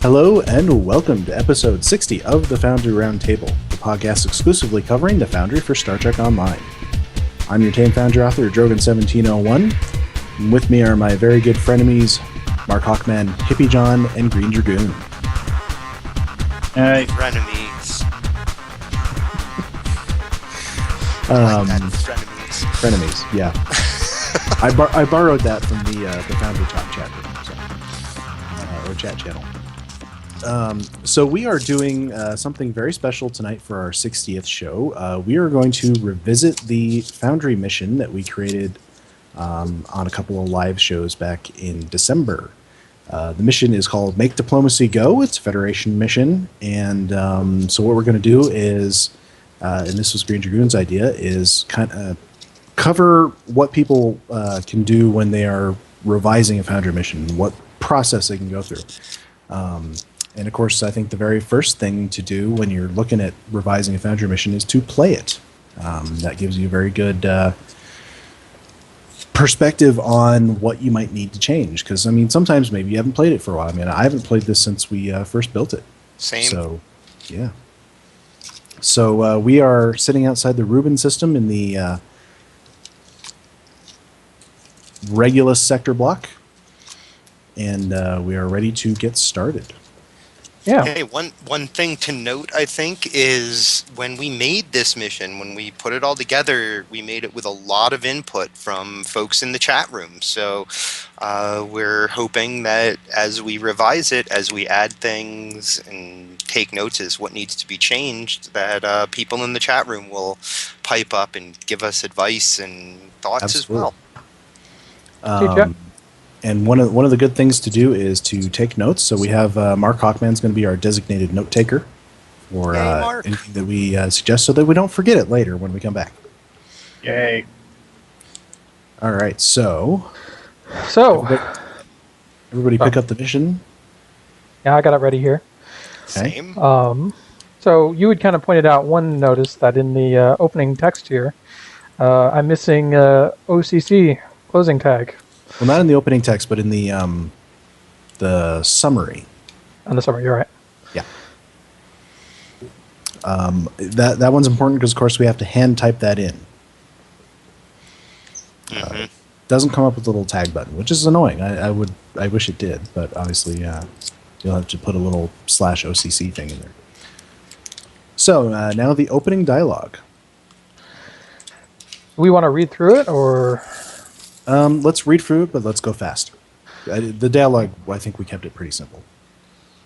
Hello and welcome to episode 60 of the Foundry Roundtable, the podcast exclusively covering the Foundry for Star Trek Online. I'm your tame Foundry author, Drogan1701, and with me are my very good frenemies, Markhawkman, Hippiejohn and Greendragoon. Hey. Frenemies. Frenemies, yeah. I borrowed that from the Foundry Talk chat room, or chat channel. So we are doing something very special tonight for our 60th show. We are going to revisit the Foundry mission that we created on a couple of live shows back in December. The mission is called Make Diplomacy Go. It's a Federation mission. And so what we're going to do is, and this was Greendragoon's idea, is kind of cover what people can do when they are revising a Foundry mission, what process they can go through. And of course, I think the very first thing to do when you're looking at revising a Foundry mission is to play it. That gives you a very good perspective on what you might need to change. Because, I mean, sometimes maybe you haven't played it for a while. I mean, I haven't played this since we first built it. Same. So, yeah. So we are sitting outside the Rubin system in the Regulus sector block. And we are ready to get started. Yeah. Hey, one thing to note, I think, is when we made this mission, when we put it all together, we made it with a lot of input from folks in the chat room. So we're hoping that as we revise it, as we add things and take notes as what needs to be changed, that people in the chat room will pipe up and give us advice and thoughts Absolutely. as well. And one of the good things to do is to take notes. So we have Markhawkman is going to be our designated note taker for anything that we suggest, so that we don't forget it later when we come back. Yay. All right, so everybody pick up the mission. Yeah, I got it ready here. Okay. Same. So you had kind of pointed out one notice that in the opening text here, I'm missing OCC closing tag. Well, not in the opening text, but in the summary. On the summary, you're right. Yeah. That one's important because, of course, we have to hand type that in. Mm-hmm. Doesn't come up with a little tag button, which is annoying. I wish it did, but obviously you'll have to put a little /OCC thing in there. So now the opening dialogue. Do we want to read through it, or? Let's read through it, but let's go fast. The dialogue, I think we kept it pretty simple.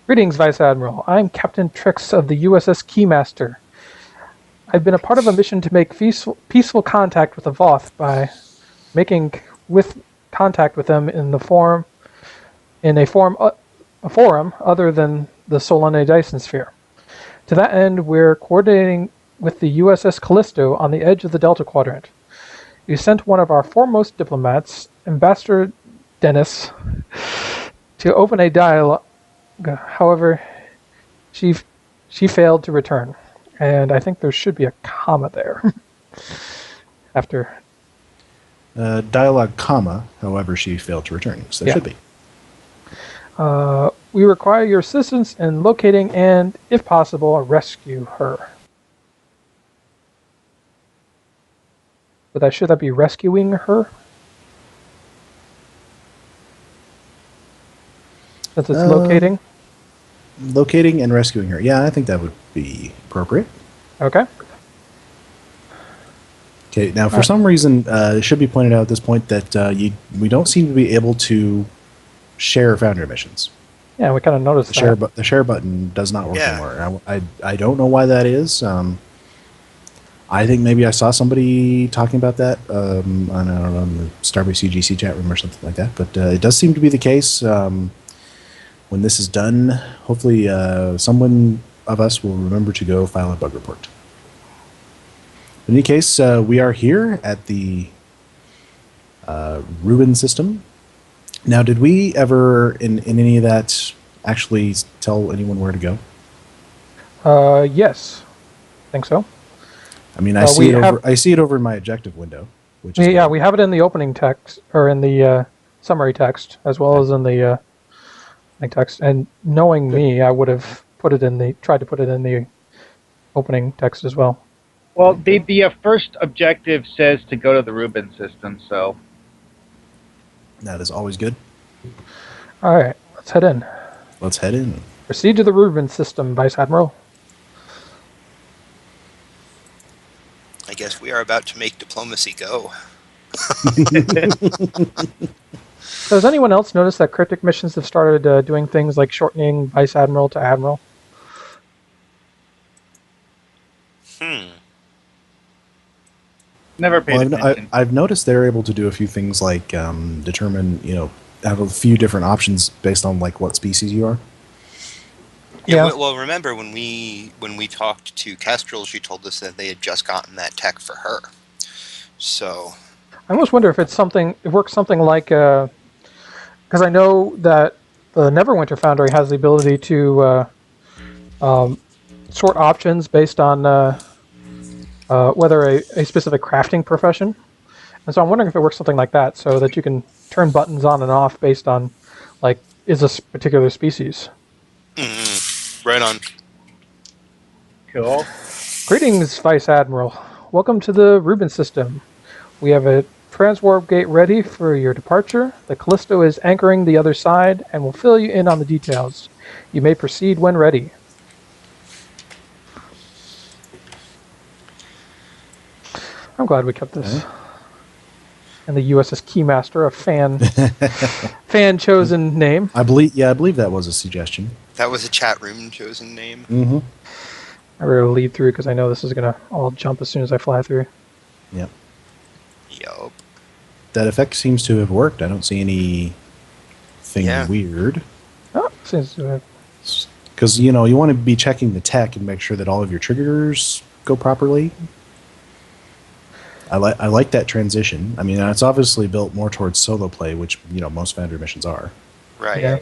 Greetings, Vice Admiral. I'm Captain Trix of the USS Keymaster. I've been a part of a mission to make peaceful contact with the Voth by making contact with them in a forum other than the Solanae Dyson Sphere. To that end, we're coordinating with the USS Callisto on the edge of the Delta Quadrant. We sent one of our foremost diplomats, Ambassador Dennis, to open a dialogue. However, she failed to return, and I think there should be a comma there after Dialogue, comma. However, she failed to return. So there should be. We require your assistance in locating and, if possible, rescue her. But should that be rescuing her? Since it's locating? Locating and rescuing her. Yeah, I think that would be appropriate. Okay. Okay, now for some reason, it should be pointed out at this point that we don't seem to be able to share Foundry missions. Yeah, we kind of noticed that. The share button does not work anymore. I don't know why that is. I think maybe I saw somebody talking about that on the Starbase UGC chat room or something like that. But it does seem to be the case. When this is done, hopefully someone of us will remember to go file a bug report. In any case, we are here at the Rubin system. Now, did we ever, in any of that, actually tell anyone where to go? Yes. I think so. I mean, I see it over in my objective window. Which is cool. We have it in the opening text, or in the summary text, as well as in the opening text. And knowing me, I would have tried to put it in the opening text as well. Well, the first objective says to go to the Rubin system, so... That is always good. All right, let's head in. Let's head in. Proceed to the Rubin system, Vice Admiral. I guess we are about to make diplomacy go. So has anyone else noticed that cryptic missions have started doing things like shortening Vice Admiral to Admiral? Never paid attention. I've noticed they're able to do a few things like determine, have a few different options based on like what species you are. Yeah. Well, remember when we talked to Kestrel, she told us that they had just gotten that tech for her. So I almost wonder if it works something like, because I know that the Neverwinter Foundry has the ability to sort options based on whether a specific crafting profession. And so I'm wondering if it works something like that, so that you can turn buttons on and off based on, like, is this particular species. right on. Cool. Greetings, Vice Admiral. Welcome to the Rubin system. We have a transwarp gate ready for your departure. The Callisto is anchoring the other side and will fill you in on the details. You may proceed when ready. I'm glad we kept this. And the USS Keymaster, a fan chosen name. I believe that was a suggestion. That was a chat room chosen name. Mm-hmm. I better lead through because I know this is going to all jump as soon as I fly through. Yep. Yup. That effect seems to have worked. I don't see anything weird. Oh, seems to have. Because, you want to be checking the tech and make sure that all of your triggers go properly. I like that transition. I mean, it's obviously built more towards solo play, which, most Foundry missions are. Right. Yeah.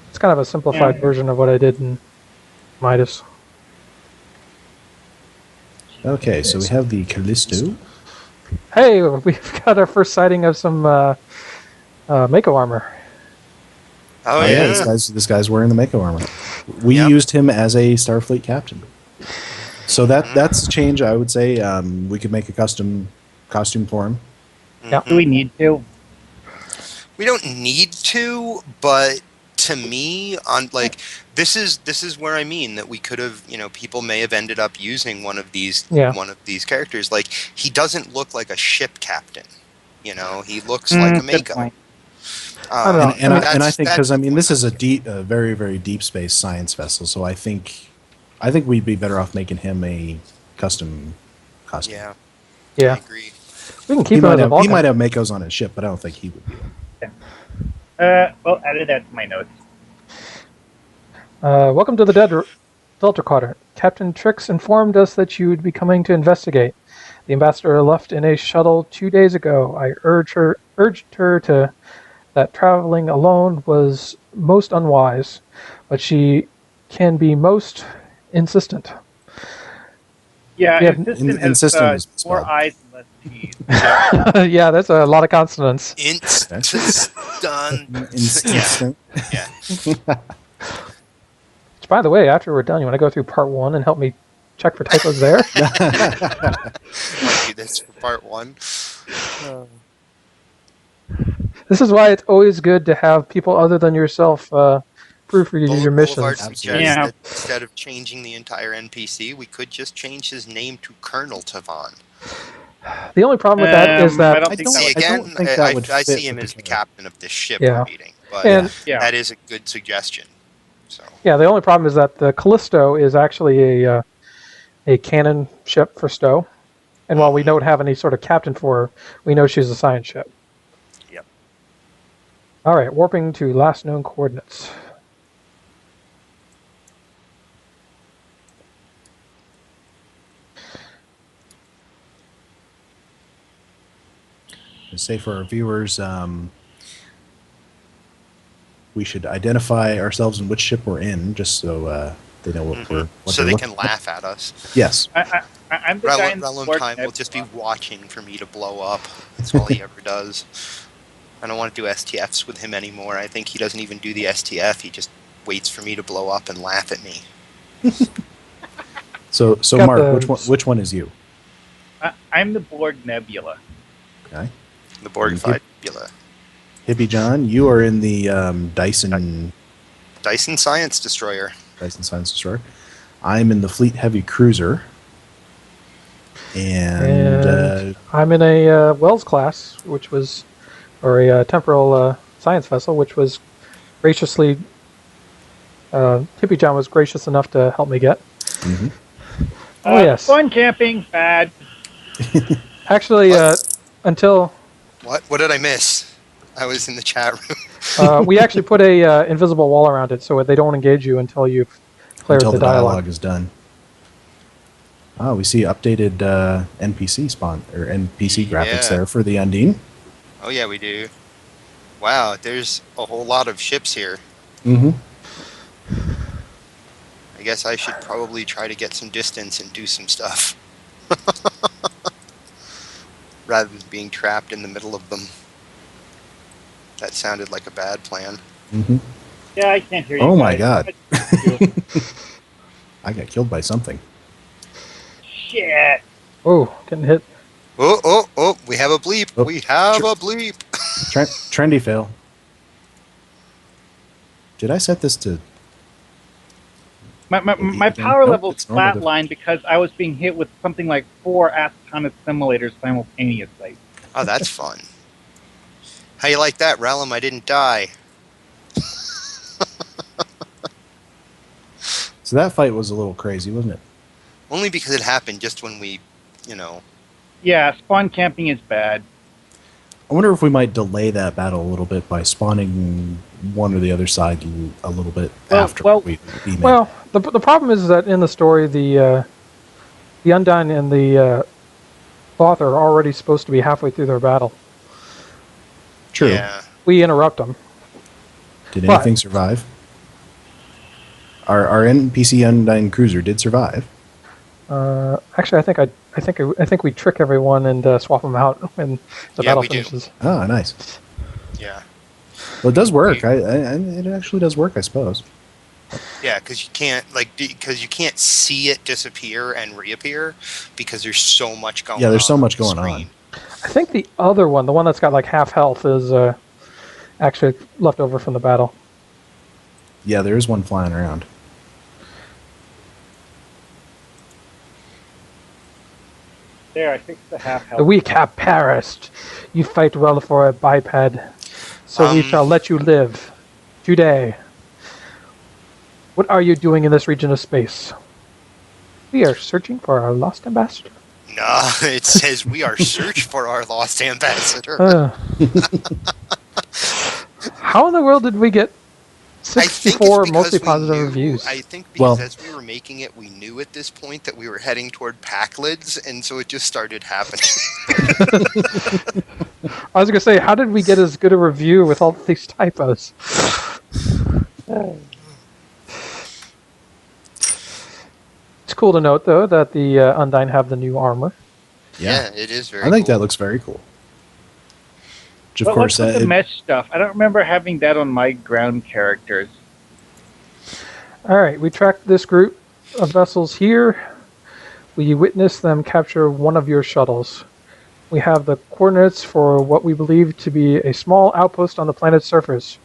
It's kind of a simplified version of what I did in Midas. Okay, so we have the Callisto. Hey, we've got our first sighting of some Mako armor. Oh, yeah, yeah. this guy's wearing the Mako armor. We used him as a Starfleet captain. So that's a change, I would say. We could make a custom costume for him. Yeah. Do we need to? We don't need to, but to me, this is where I mean that we could have, people may have ended up using one of these characters. Like, he doesn't look like a ship captain. He looks like a Mako. And I think because this is a very, very deep space science vessel, so I think we'd be better off making him a custom costume. Yeah. I agree. We can keep him as a Vulcan. He might have Makos on his ship, but I don't think he would be. Well, added that to my notes. Welcome to the Delta Quadrant. Captain Trix informed us that you would be coming to investigate. The ambassador left in a shuttle 2 days ago. I urged her that traveling alone was most unwise, but she can be most insistent. Yeah, insistent is more spelled. eyes and less teeth. Yeah, that's a lot of consonants. Insistent. Yeah. Which, by the way, after we're done, you want to go through part 1 and help me check for typos there? Do this for part 1. This is why it's always good to have people other than yourself proofread your missions. Boulevard suggests that instead of changing the entire NPC, we could just change his name to Colonel Tavon. The only problem with that is that I don't think I see him as the captain of this ship Yeah. we're meeting, but that is a good suggestion. So the only problem is that the Callisto is actually a cannon ship for Stowe, and while we don't have any sort of captain for her, we know she's a science ship. Yep. All right, warping to last known coordinates. To say for our viewers, we should identify ourselves and which ship we're in, just so they know what we're. So they can laugh at us. Yes. I'm the guy in the Relon sport Time will net just be club. watching for me to blow up. That's all he ever does. I don't want to do STFs with him anymore. I think he doesn't even do the STF. He just waits for me to blow up and laugh at me. So Got Mark, the- which one is you? I'm the Borg Nebula. Okay. The Borg Yep. Fibula. Hippiejohn, you are in the Dyson Dyson Science Destroyer. Science Destroyer. I'm in the Fleet Heavy Cruiser. And I'm in a Wells class, which was, or a temporal science vessel, which was graciously, Hippiejohn was gracious enough to help me get. mhm. Oh, yes. Fun camping, bad. Actually, until What did I miss? I was in the chat room. we actually put a invisible wall around it so they don't engage you until you've cleared Until the dialogue. is done. Oh, we see updated NPC graphics Yeah. there for the Undine. Oh yeah, we do. Wow, there's a whole lot of ships here. Mm-hmm. I guess I should probably try to get some distance and do some stuff. Rather than being trapped in the middle of them. That sounded like a bad plan. Mm-hmm. Yeah, I can't hear you. Oh my guys. God. I got killed by something. Shit. Oh, getting hit. Oh, we have a bleep. Oh, We have a bleep. Trendy fail. Did I set this to... My power Nope, level it's normal flatlined because I was being hit with something like 4 astronaut simulators simultaneously. Oh, that's fun. How you like that, Realm? I didn't die. So that fight was a little crazy, wasn't it? Only because it happened just when we, Yeah, spawn camping is bad. I wonder if we might delay that battle a little bit by spawning one or the other side a little bit after we beam Well, the problem is that in the story, the Undine and the author are already supposed to be halfway through their battle. True. Yeah. We interrupt them. Did But- anything survive? Our NPC Undine Cruiser did survive. Actually, I think we trick everyone and swap them out when the Yeah, battle we do. finishes. Ah, nice. Yeah. Well, it does work. It actually does work, I suppose. Yeah, because you can't see it disappear and reappear because there's so much going on. Yeah, there's so much the going screen. I think the other one, the one that's got like half health, is actually left over from the battle. Yeah, there is one flying around. There, I fixed the half health. The weak have perished. You fight well for a biped, so we shall let you live today. What are you doing in this region of space? We are searching for our lost ambassador. No, it says we are search for our lost ambassador. How in the world did we get I think it's 64 because mostly we positive knew- reviews? I think because Well- as we were making it, we knew at this point that we were heading toward pack lids, and so it just started happening. I was going to say, how did we get as good a review with all these typos? It's cool to note, though, that the Undine have the new armor. Yeah, it is very I think cool. that looks very cool. Which, of But course, what's with the mesh stuff? I don't remember having that on my ground characters. All right, we tracked this group of vessels here. We witnessed them capture one of your shuttles. We have the coordinates for what we believe to be a small outpost on the planet's surface.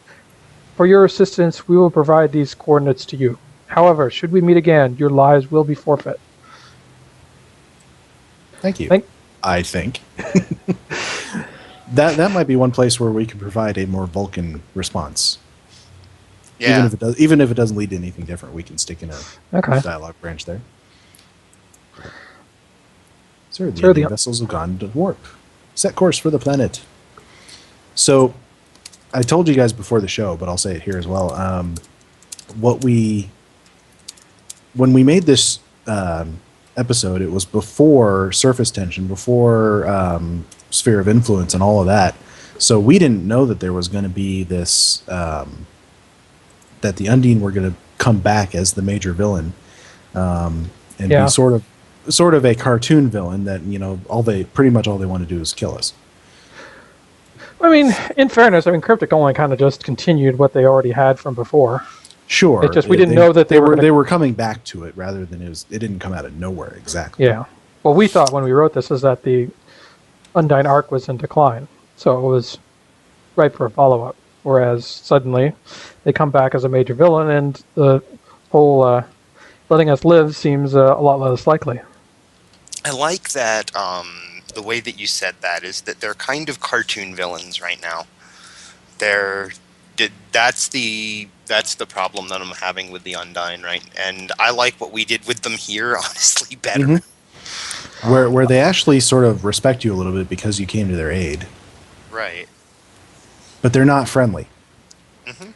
For your assistance, we will provide these coordinates to you. However, should we meet again, your lives will be forfeit. thank you. Thank- I think. that might be one place where we could provide a more Vulcan response. Yeah. Even if it doesn't lead to anything different, we can stick in a Okay. dialogue branch there. Sir, the Sir, Indian the- vessels have gone to warp. Set course for the planet. So, I told you guys before the show, but I'll say it here as well. When we made this episode, it was before surface tension, before sphere of influence, and all of that. So we didn't know that there was going to be this. That the Undine were going to come back as the major villain, and Yeah. be sort of a cartoon villain that pretty much all they want to do is kill us. I mean, in fairness, Cryptic only kind of just continued what they already had from before. Sure. It just we didn't know that they were gonna... they were coming back to it rather than it didn't come out of nowhere exactly. Yeah. Well, we thought when we wrote this is that the Undine arc was in decline, so it was ripe for a follow-up. Whereas suddenly they come back as a major villain, and the whole letting us live seems a lot less likely. I like that the way that you said that is that they're kind of cartoon villains right now. That's the problem that I'm having with the Undine, right? And I like what we did with them here, honestly, better. Mm-hmm. Where they actually sort of respect you a little bit because you came to their aid. Right. But they're not friendly. Mm-hmm.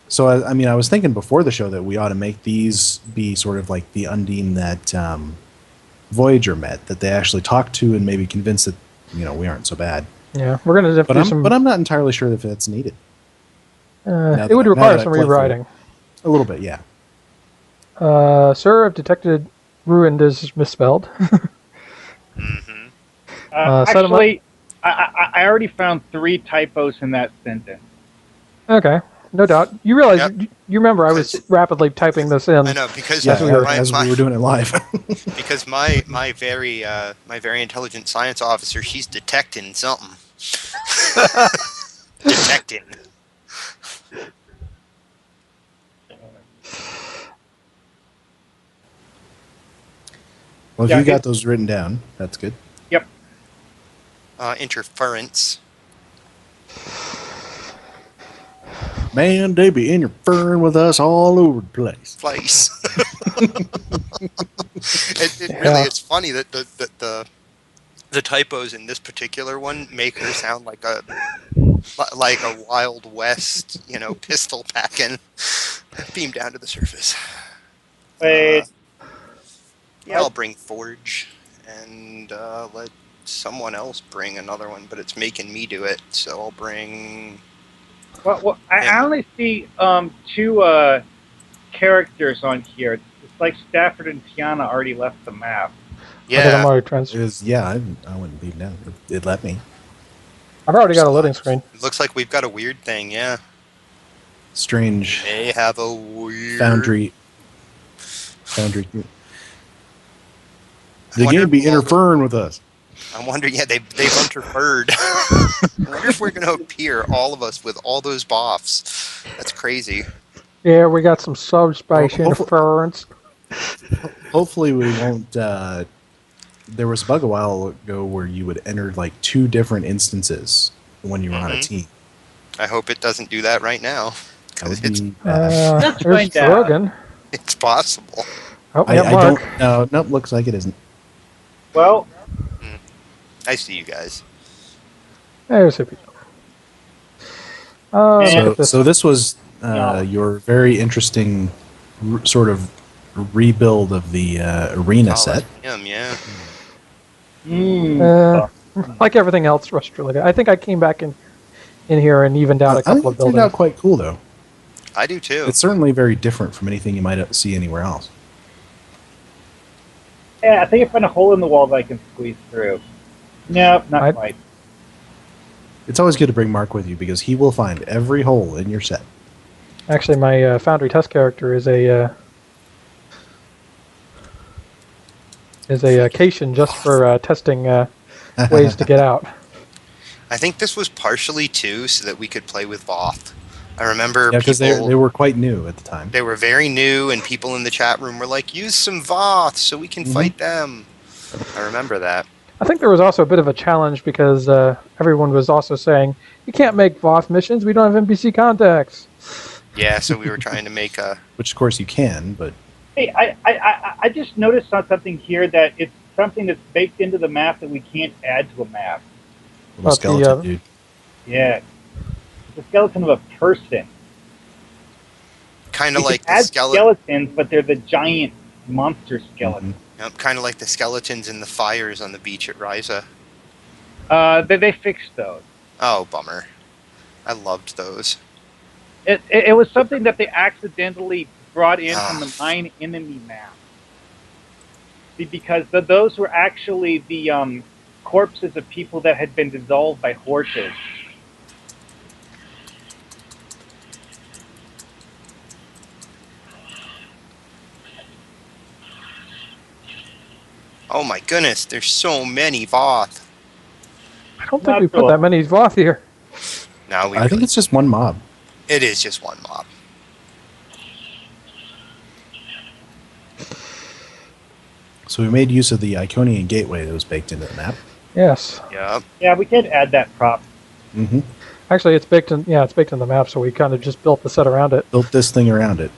So, I was thinking before the show that we ought to make these be sort of like the Undine that Voyager met, that they actually talked to and maybe convinced that, we aren't so bad. Yeah, we're going to do some... But I'm not entirely sure if that's needed. It would require some rewriting. A little bit, yeah. Sir, I've detected ruined is misspelled. Mm-hmm. Actually, I already found 3 typos in that sentence. Okay, no doubt. You realize, you remember I was rapidly typing this in. I know, because as we were doing it live. Because my very intelligent science officer, she's detecting something. Detecting. Well, if you got those written down, that's good. Yep. Interference. Man, they be interfering with us all over the place. Really, it's funny that the typos in this particular one make her sound like a Wild West, pistol packing, beam down to the surface. Wait. I'll bring Forge and let someone else bring another one, but it's making me do it, so I'll bring... Well, I only see 2 characters on here. It's like Stafford and Tiana already left the map. Yeah. I think I'm already transferred. I wouldn't beam down. It let me. I've already got a loading screen. It looks like we've got a weird thing, yeah. Strange. They have a weird... Foundry. They can't be interfering with us. I'm wondering, they've interfered. I wonder if we're going to appear, all of us, with all those buffs. That's crazy. Yeah, we got some subspace interference. Hopefully we won't... there was a bug a while ago where you would enter 2 different instances when you were on a team. I hope it doesn't do that right now. That would be... there's Rogan. It's possible. Oh, I don't... Nope, looks like it isn't. Well... I see you guys. There's Hippiejohn. So this was your very interesting sort of rebuild of the arena set. Like everything else, Rush-related. I think I came back in here and evened out a couple of buildings. It turned out quite cool, though. I do, too. It's certainly very different from anything you might see anywhere else. Yeah, I think I found a hole in the wall that I can squeeze through. No, not quite. It's always good to bring Mark with you because he will find every hole in your set. Actually, my Foundry test character is a Cation just for testing ways to get out. I think this was partially, too, so that we could play with Voth. I remember because they were quite new at the time. They were very new, and people in the chat room were like, use some Voth so we can fight them. I remember that. I think there was also a bit of a challenge because everyone was also saying, you can't make Voth missions, we don't have NPC contacts. Yeah, so we were trying to make a... Which, of course, you can, but... Hey, I just noticed on something here that it's something that's baked into the map that we can't add to a map. Little skeleton, dude. Yeah. The skeleton of a person. Kind of like the skeletons, but they're the giant monster skeletons. Yep, kind of like the skeletons in the fires on the beach at Ryza. They fixed those. Oh, bummer. I loved those. It was something that they accidentally brought in from the mine enemy map. Because those were actually the corpses of people that had been dissolved by horses. Oh my goodness, there's so many Voth. I don't think Not we put cool. that many Voth here. No, we I think it's just one mob. it is just one mob. So we made use of the Iconian gateway that was baked into the map. Yes. Yep. Yeah, we did add that prop. Mm-hmm. Actually, it's baked in. Yeah, it's baked in the map, so we kind of just built the set around it. Built this thing around it.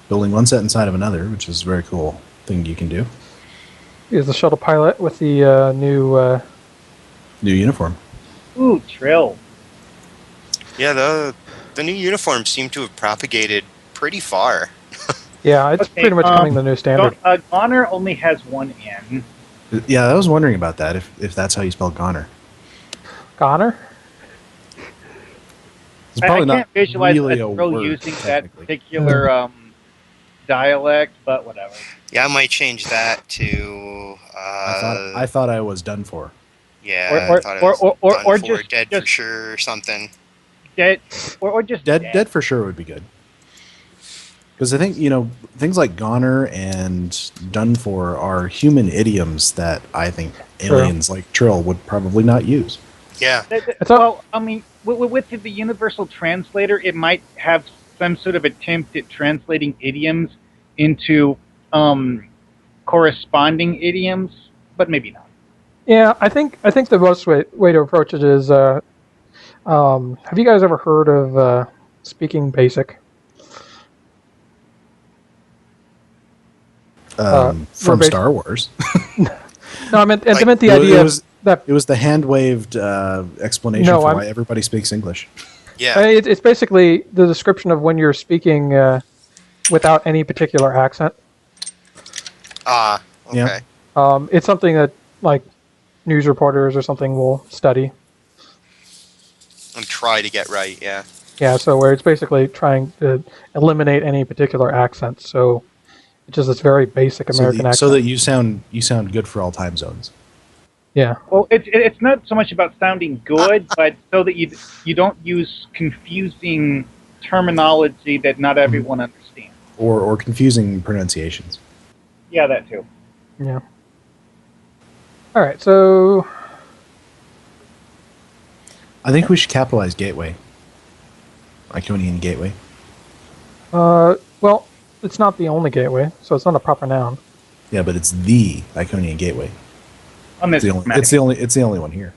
Building one set inside of another, which is a very cool thing you can do. Here's the shuttle pilot with the new. New uniform. Ooh, Trill. Yeah, the new uniforms seem to have propagated pretty far. Yeah, it's Okay, pretty much becoming the new standard. Goner only has one N. Yeah, I was wondering about that, if that's how you spell goner. Goner? It's I probably can't not visualize really a a Trill word, using that technically. particular dialect, but whatever. Yeah, I might change that to. I thought I was done for. Yeah, Or- I thought it was or done for, just- dead for just- sure or something. Dead, or just Dead for sure would be good. Because I think, things like goner and done for are human idioms that I think aliens like Trill would probably not use. Yeah. Well, I mean, with the universal translator, it might have some sort of attempt at translating idioms into corresponding idioms, but maybe not. Yeah, I think the most way to approach it is. Have you guys ever heard of speaking basic? From verbatim. Star Wars. No, I meant the it idea was that it was the hand-waved explanation No, for I'm- why everybody speaks English. Yeah. it's basically the description of when you're speaking without any particular accent. Ah, okay. Yeah. It's something that like news reporters or something will study. And try to get right, yeah. Yeah, so where it's basically trying to eliminate any particular accent. So it's just this very basic American accent. So that you sound good for all time zones. Yeah. Well, it's not so much about sounding good, but so that you don't use confusing terminology that not everyone understands. Or confusing pronunciations. Yeah, that too. Yeah. All right, so I think we should capitalize gateway. Iconian gateway. well, it's not the only gateway, so it's not a proper noun. Yeah, but it's the Iconian gateway. On this It's map. the only one here.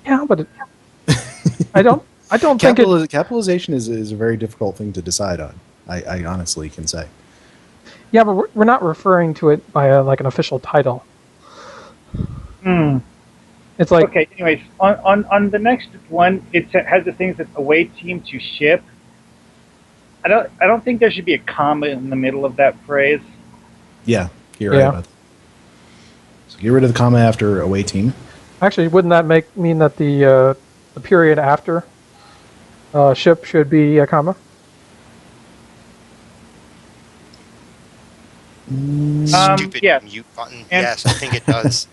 Yeah, but I don't think it. Capitalization is a very difficult thing to decide on. I honestly can say. Yeah, but we're not referring to it by like an official title. It's like Okay, anyways, on the next one, it has the things that away team to ship. I don't think there should be a comma in the middle of that phrase. Yeah, you're right Yeah. about that. So get rid of the comma after away team. actually, wouldn't that mean that the period after ship should be a comma? Stupid yes. mute button. And- Yes, I think it does.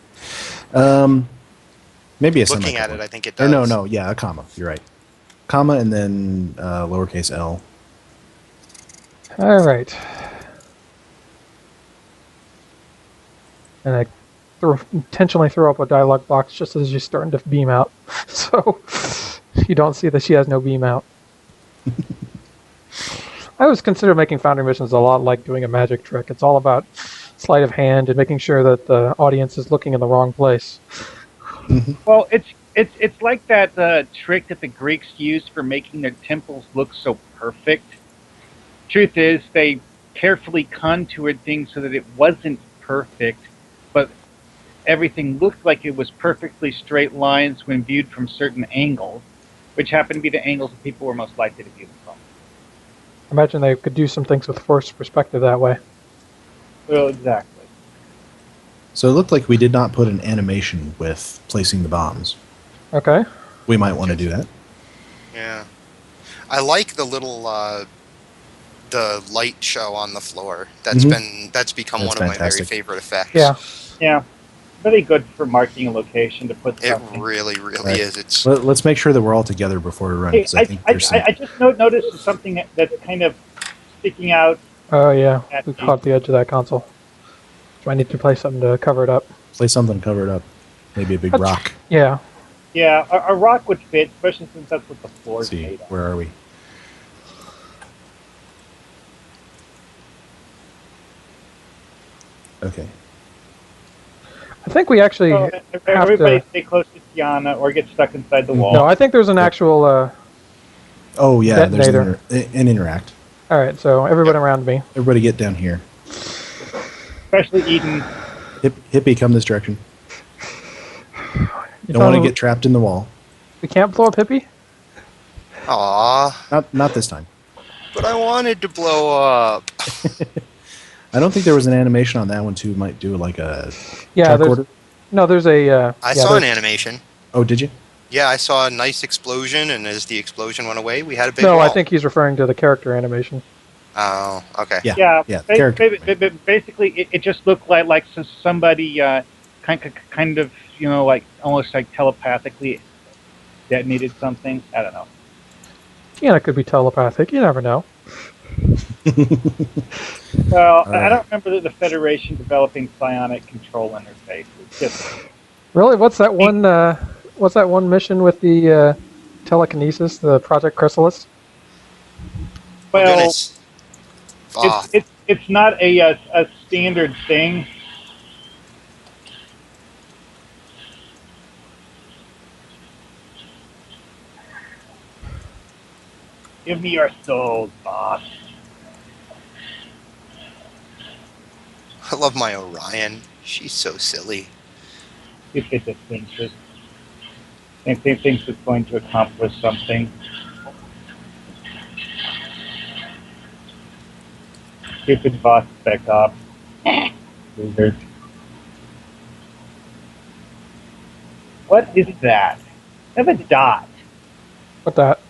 Maybe a Looking at semicolon. it, I think it Or does. no, yeah, a comma. You're right. Comma and then lowercase l. All right. And I intentionally throw up a dialog box just as you're starting to beam out, so you don't see that she has no beam out. I always consider making Foundry missions a lot like doing a magic trick. It's all about sleight of hand and making sure that the audience is looking in the wrong place. Well, it's like that trick that the Greeks used for making their temples look so perfect. Truth is, they carefully contoured things so that it wasn't perfect, but everything looked like it was perfectly straight lines when viewed from certain angles, which happened to be the angles that people were most likely to view them from. Imagine they could do some things with forced perspective that way. Well, exactly. So it looked like we did not put an animation with placing the bombs. Okay. We might want to do that. Yeah. I like the little the light show on the floor. That's become That's one of my very fantastic. favorite effects. Yeah. Yeah, really good for marking a location to put It something. really, really Right. is. It's Let's make sure that we're all together before we run. Hey, 'Cause I think there's some, I just noticed something that's kind of sticking out. Oh yeah, At we the- caught the edge of that console. So I need to play something to cover it up. Play something covered up. Maybe a big rock. Yeah. Yeah, a rock would fit, especially since that's what the floor's Let's see, made of. where are we? Okay. I think we actually So, have everybody to... stay close to Tiana or get stuck inside the wall. No, I think there's an actual... Oh, yeah, there's Detonator. an interact. All right, so everyone around me. Everybody get down here. Especially Eden. Hippie, come this direction. You Don't want to found- get trapped in the wall. We can't blow up Hippie? Aw, Not this time. but I wanted to blow up. I don't think there was an animation on that one, too. Might do like a Yeah, track there's... order. No, there's a... I saw an animation. Oh, did you? Yeah, I saw a nice explosion, and as the explosion went away, we had a big No, wall. I think he's referring to the character animation. Oh, okay. Yeah. Yeah, character. basically, it just looked like somebody kind of, like almost like telepathically detonated something. I don't know. Yeah, it could be telepathic. You never know. Well, I right. don't remember the Federation developing psionic control interface. It's just Really? What's that one? What's that one mission with the telekinesis? The Project Chrysalis? Oh, well, goodness. Ah, it's not a standard thing. Give me your souls, boss. I love my Orion. She's so silly. If it just thinks it's going to accomplish something. Stupid boss spec ops. Losers. What is that? I have a dot. What that?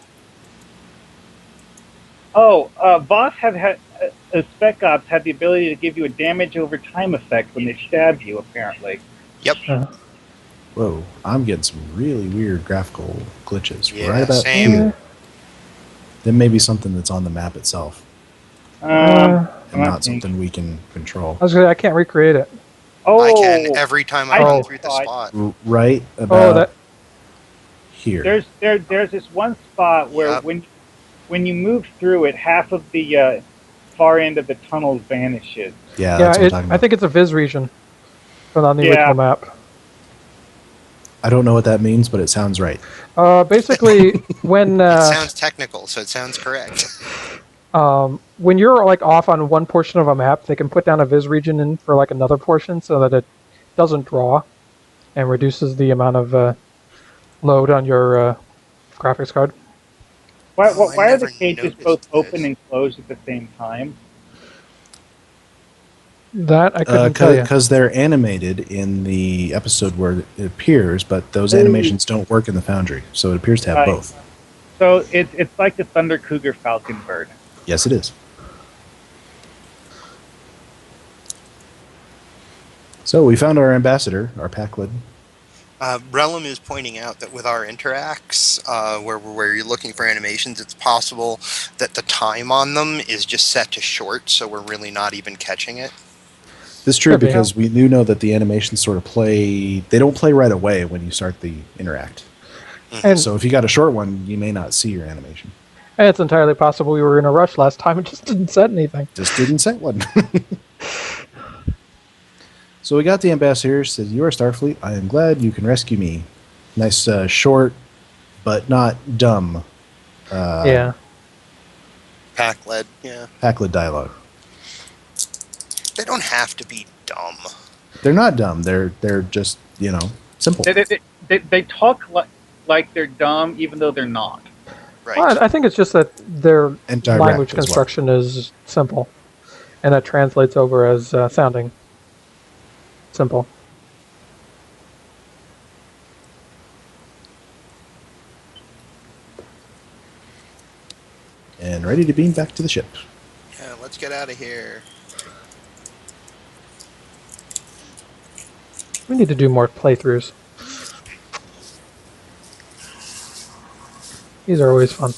Oh, boss spec ops have the ability to give you a damage over time effect when they stab you, apparently. Yep. Whoa, I'm getting some really weird graphical glitches. Yeah, right about same. here. Then maybe something that's on the map itself, Uh, and not something we can control. I can't recreate it. Oh, I can every time I I run Oh. through the spot. Right about that... here. there's this one spot where Yep. when you move through it, half of the far end of the tunnel vanishes. Yeah, Yeah, that's what I'm talking about. I think it's a Viz region on the original map. I don't know what that means, but it sounds right. Basically, when It sounds technical, so it sounds correct. when you're like off on one portion of a map, they can put down a Viz region in for like another portion so that it doesn't draw and reduces the amount of load on your graphics card. Why Oh, I are the never cages noticed both open this. and closed at the same time? That I couldn't tell you. Because they're animated in the episode where it appears, but those animations don't work in the Foundry, so it appears to have Right. both. So it's like the Thunder Cougar Falcon bird. Yes, it is. So we found our ambassador, our Packlid. Relum is pointing out that with our interacts, where you're looking for animations, it's possible that the time on them is just set to short, so we're really not even catching it. This is true Could be, because we do know that the animations sort of play. They don't play right away when you start the interact. And, So if you got a short one, you may not see your animation. and it's entirely possible we were in a rush last time and just didn't set anything. Just didn't set one. So we got the ambassador. Said, "You are Starfleet. I am glad you can rescue me." Nice, short, but not dumb. Yeah. Pack lead, yeah. Packlid dialogue. They don't have to be dumb. They're not dumb. They're just simple. They talk like they're dumb, even though they're not. Right. Well, I think it's just that their And direct language as well. construction is simple, and that translates over as sounding simple. And ready to beam back to the ship. Yeah, let's get out of here. We need to do more playthroughs. These are always fun.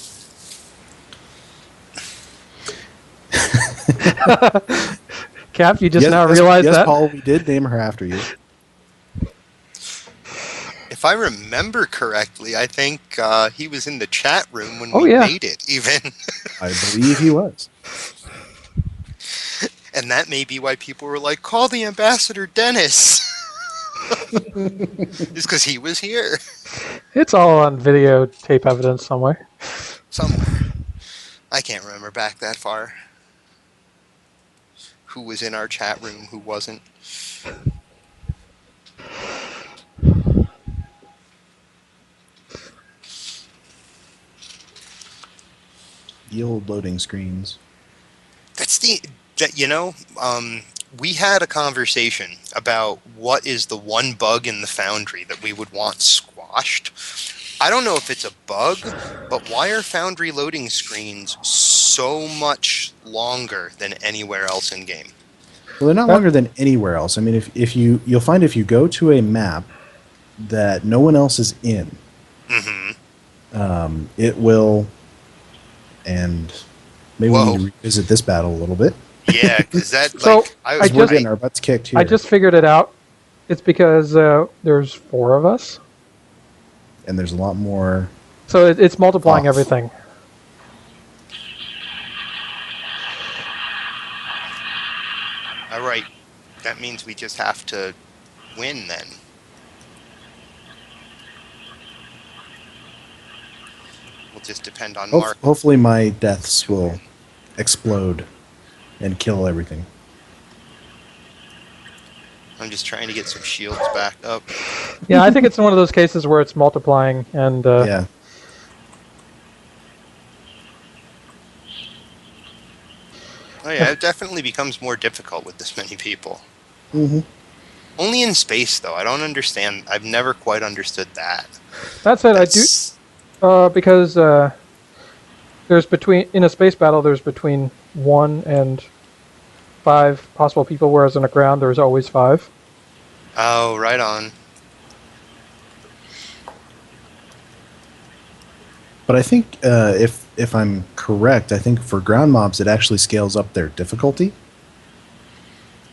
Cap, you just Yes, now yes, realize yes, that? Paul, we did name her after you. If I remember correctly, I think he was in the chat room when Oh, we yeah. made it, even. I believe he was. And that may be why people were like, call the ambassador Dennis. It's because he was here It's all on videotape evidence somewhere. somewhere. I can't remember back that far. Who was in our chat room, who wasn't. The old loading screens. We had a conversation about what is the one bug in the Foundry that we would want squashed. I don't know if it's a bug, but why are Foundry loading screens so much longer than anywhere else in game? Well, they're not longer than anywhere else. I mean, if you'll find if you go to a map that no one else is in, it will. And maybe we need to revisit this battle a little bit. Yeah, because that So, We're getting our butts kicked here. I just figured it out. It's because there's 4 of us. And there's a lot more. So it's multiplying off. everything. All right, that means we just have to win then. Will just depend on Mark. Hopefully my deaths will explode and kill everything. I'm just trying to get some shields back up. Yeah, I think it's one of those cases where it's multiplying and Yeah. Oh yeah, it definitely becomes more difficult with this many people. Mm-hmm. Only in space, though. I don't understand. I've never quite understood that. That said, I do because there's in a space battle there's between 1 and 5 possible people, whereas on the ground there's always 5. Oh, right on. But I think if I'm correct, I think for ground mobs it actually scales up their difficulty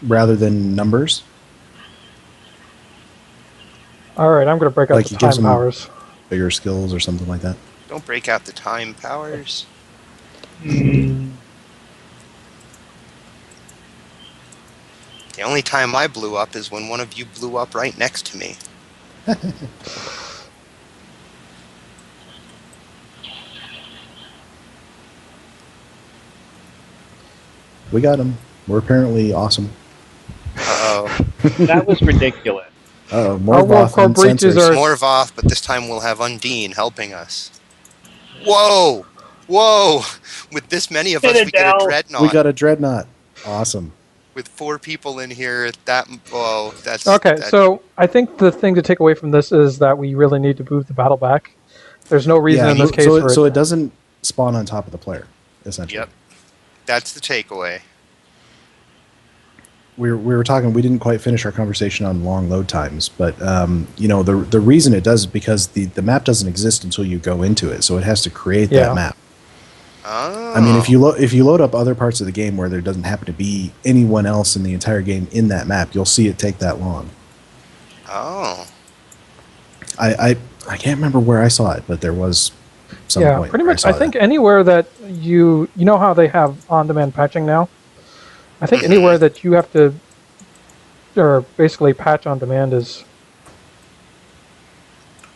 rather than numbers. All right, I'm going to break out Like the you give time some- powers. Bigger skills or something like that. Don't break out the time powers. The only time I blew up is when one of you blew up right next to me. We got him. We're apparently awesome. Uh-oh. That was ridiculous. Uh-oh, more Our world Voth and core breaches sensors. are- More Voth, but this time we'll have Undine helping us. Whoa! Whoa! With this many of us, we get a Citadel. dreadnought. We got a dreadnought. Awesome. With 4 people in here, that's Okay, that- so I think the thing to take away from this is that we really need to move the battle back. There's no reason in this case for so it. it doesn't spawn on top of the player, essentially. Yep, that's the takeaway. We were talking. We didn't quite finish our conversation on long load times, but the reason it does is because the map doesn't exist until you go into it, so it has to create Yeah. that map. Oh. I mean, if you load up other parts of the game where there doesn't happen to be anyone else in the entire game in that map, you'll see it take that long. Oh. I can't remember where I saw it, but there was some Yeah, point pretty where much. I I saw think that. anywhere that you know how they have on-demand patching now. I think anywhere that you have to, or basically patch on demand is.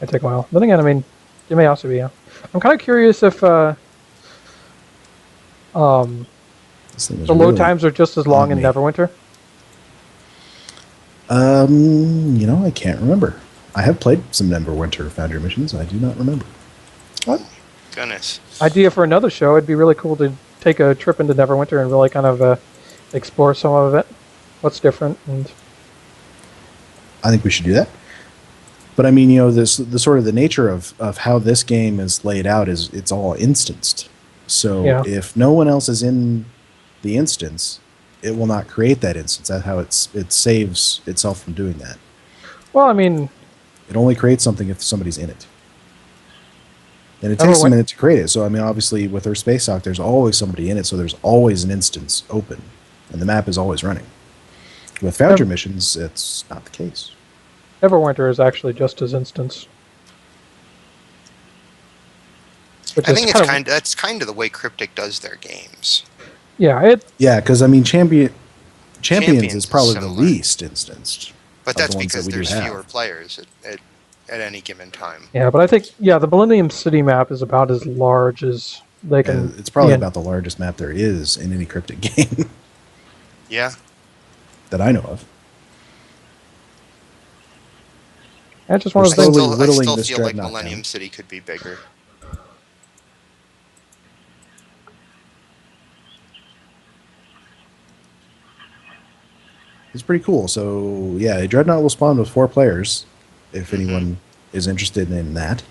It take a while. Then again, I mean, it may also be. Yeah. I'm kind of curious if This thing is the load really times are just as long in on me. Neverwinter. I can't remember. I have played some Neverwinter Foundry missions. I do not remember. Goodness. Idea for another show. It'd be really cool to take a trip into Neverwinter and really kind of explore some of it. What's different and. I think we should do that. But I mean, the sort of the nature of how this game is laid out is it's all instanced. So Yeah. if no one else is in the instance, it will not create that instance. That's how it saves itself from doing that. Well, I mean, It only creates something if somebody's in it. And it takes a minute to create it. So I mean, obviously with Earth Space Dock, there's always somebody in it, so there's always an instance open, and the map is always running. With Foundry missions, it's not the case. Neverwinter is actually just his instance. Which I is think that's kind of the way Cryptic does their games. Yeah, Yeah, because I mean, Champions Champions is probably the similar. least instanced. But of that's the ones because that we do there's have. fewer players at any given time. yeah, but I think the Millennium City map is about as large as they can. It's probably be in. about the largest map there is in any Cryptic game Yeah. that I know of. That's just one of We're the things. slowly I whittling still this feel like dreadnought Millennium down. City could be bigger. It's pretty cool. So yeah, a dreadnought will spawn with 4 players, if anyone is interested in that.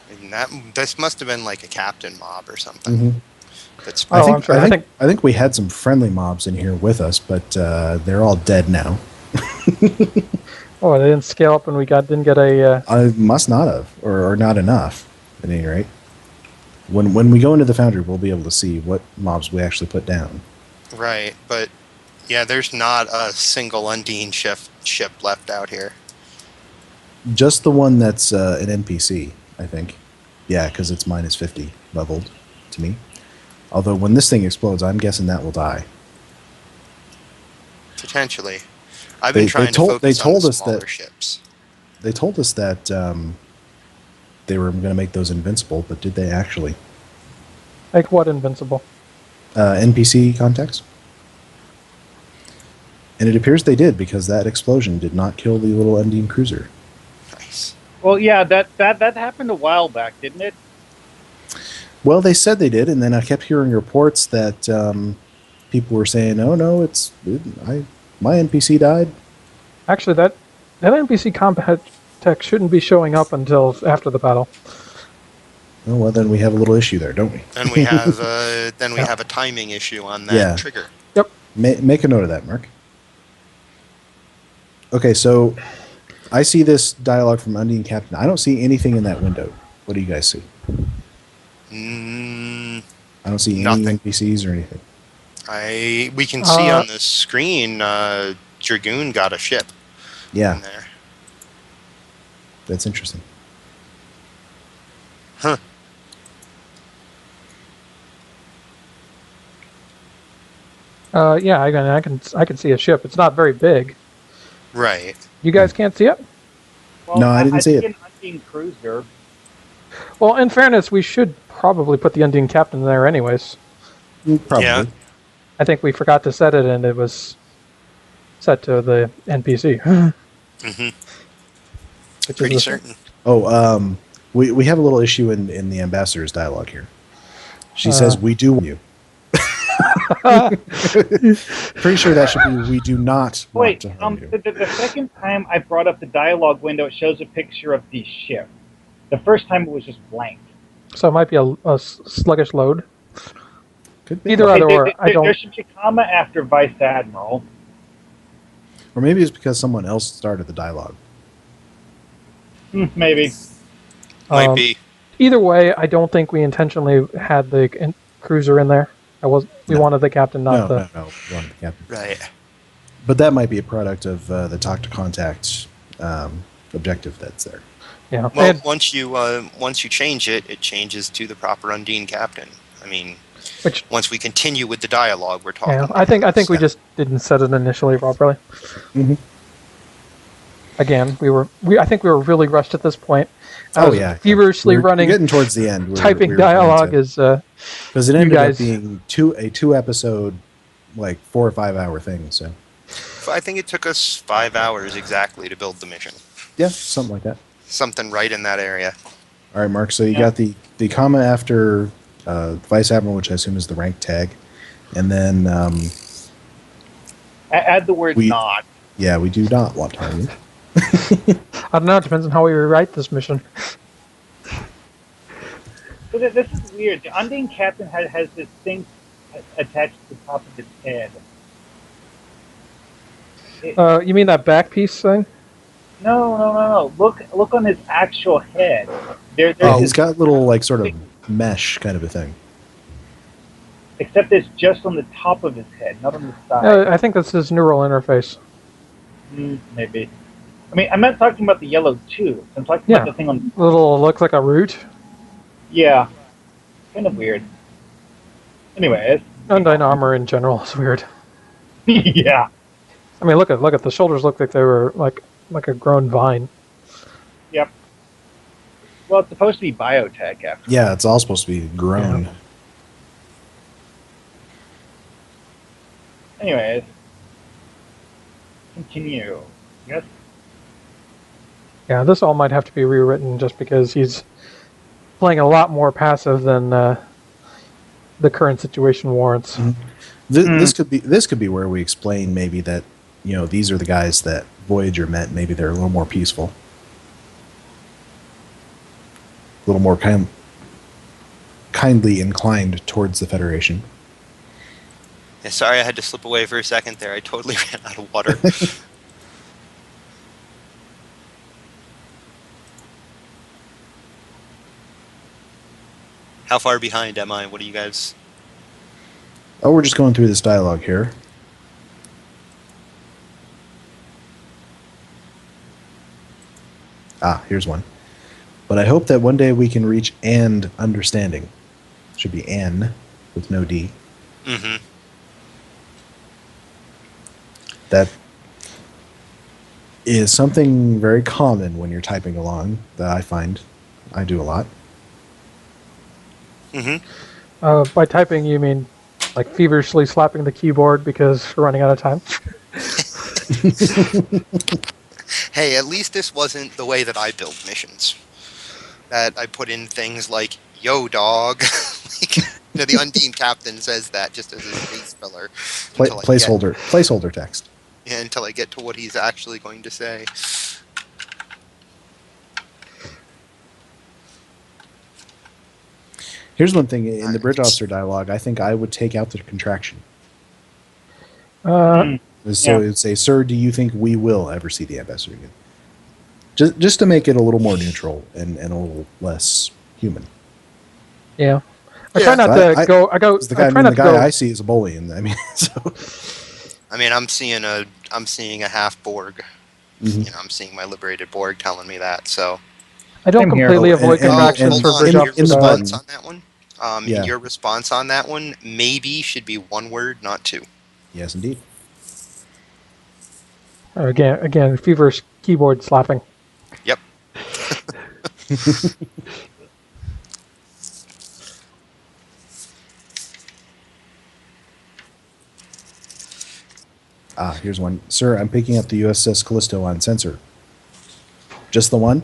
And this must have been like a captain mob or something. That's Oh, I'm sure. I think we had some friendly mobs in here with us, but they're all dead now. Oh, they didn't scale up, and didn't get a. I must not have, or not enough, at any rate. When we go into the Foundry, we'll be able to see what mobs we actually put down. right, but yeah, there's not a single Undine ship left out here. Just the one that's an NPC, I think. Yeah, because it's minus 50 leveled to me. Although when this thing explodes, I'm guessing that will die. Potentially. I've been trying to focus on the smaller ships. They told us that they were going to make those invincible, but did they actually? Like what invincible? NPC contacts? And it appears they did, because that explosion did not kill the little Undine cruiser. Nice. Well, yeah, that happened a while back, didn't it? Well, they said they did, and then I kept hearing reports that people were saying, "Oh no, my NPC died." Actually, that NPC combat tech shouldn't be showing up until after the battle. Oh well, then we have a little issue there, don't we? And we have a timing issue on that trigger. Yep. Make a note of that, Mark. Okay, so I see this dialogue from Undine Captain. I don't see anything in that window. What do you guys see? I don't see any Nothing. NPCs or anything. We can see on the screen Dragoon got a ship Yeah, in there. that's interesting. Huh. Yeah, I can see a ship. It's not very big. Right. You guys can't see it? Well, No, I didn't see see it. an Undine cruiser. Well, in fairness, we should probably put the Undine Captain there anyways. Probably. Yeah. I think we forgot to set it, and it was set to the NPC. Mm-hmm. Which Pretty is certain. Oh, we have a little issue in the ambassador's dialogue here. She says, "We do want you." Pretty sure that should be, "We do not want Wait, to harm you." the second time I brought up the dialogue window, it shows a picture of the ship. The first time it was just blank. So it might be a sluggish load. Could be. Either or. I don't. There should be a comma after Vice Admiral. Or maybe it's because someone else started the dialogue. Maybe. Might be. Either way, I don't think we intentionally had the cruiser in there. We wanted the captain, not No. We wanted the captain. Right. But that might be a product of the talk to contact objective that's there. Yeah. Well, And- once you change it, it changes to the proper Undine Captain. I mean, Which- once we continue with the dialogue, we're talking. yeah. about I think we this. just didn't set it initially properly. Mhm. Again, I think we were really rushed at this point. I Oh was yeah, feverishly We're running, getting towards the end. typing we were dialogue going is. because it you ended guys- up being a 2-episode, like 4 or 5 hour thing. So I think it took us 5 hours exactly to build the mission. yeah, something like that. Something right in that area. All right, Mark. So you got the comma after Vice Admiral, which I assume is the rank tag, and then Add the word We- not. yeah, we do not want to harm you. I don't know. It depends on how we rewrite this mission. So this is weird. The Undine Captain has this thing attached to the top of its head. You mean that back piece thing? No. Look on his actual head. There's He's got little like sort of mesh kind of a thing. except it's just on the top of his head, not on the side. I think that's his neural interface. Maybe. I mean, I'm not talking about the yellow tube. I'm talking about the thing on. Little looks like a root. Yeah, kind of weird. Anyways. Undine armor in general is weird. Yeah. I mean, look at the shoulders. Look like they were like a grown vine. Yep. Well, it's supposed to be biotech after. Yeah, it's all supposed to be grown. Yeah. Anyways. Continue. Yes. Yeah, this all might have to be rewritten just because he's playing a lot more passive than the current situation warrants. This could be where we explain maybe that, you know, these are the guys that Voyager met. Maybe they're a little more peaceful, a little more kindly inclined towards the Federation. Yeah, sorry, I had to slip away for a second there. I totally ran out of water. How far behind am I? What do you guys... Oh, we're just going through this dialogue here. Ah, here's one. But I hope that one day we can reach and understanding. Should be N with no D. Mm-hmm. That is something very common when you're typing along that I find I do a lot. Mm-hmm. By typing, you mean like feverishly slapping the keyboard because we're running out of time? Hey, at least this wasn't the way that I build missions. That I put in things like, yo, dog. Like, you know, the Undine captain says that just as a space filler. Placeholder text. Yeah, until I get to what he's actually going to say. Here's one thing in the bridge officer dialogue. I think I would take out the contraction. So it'd say, "Sir, do you think we will ever see the ambassador again?" Just to make it a little more neutral and a little less human. Yeah. I try not to go. The guy I see is a bully, and I mean, so. I mean, I'm seeing a half Borg. Mm-hmm. You know, I'm seeing my liberated Borg telling me that. So I don't completely avoid contractions for bridge your officer response dialogue. on that one. Your response on that one maybe should be one word, not two. Yes, indeed. Again, feverish keyboard slapping. Yep. Ah, here's one. Sir, I'm picking up the USS Callisto on sensor. Just the one?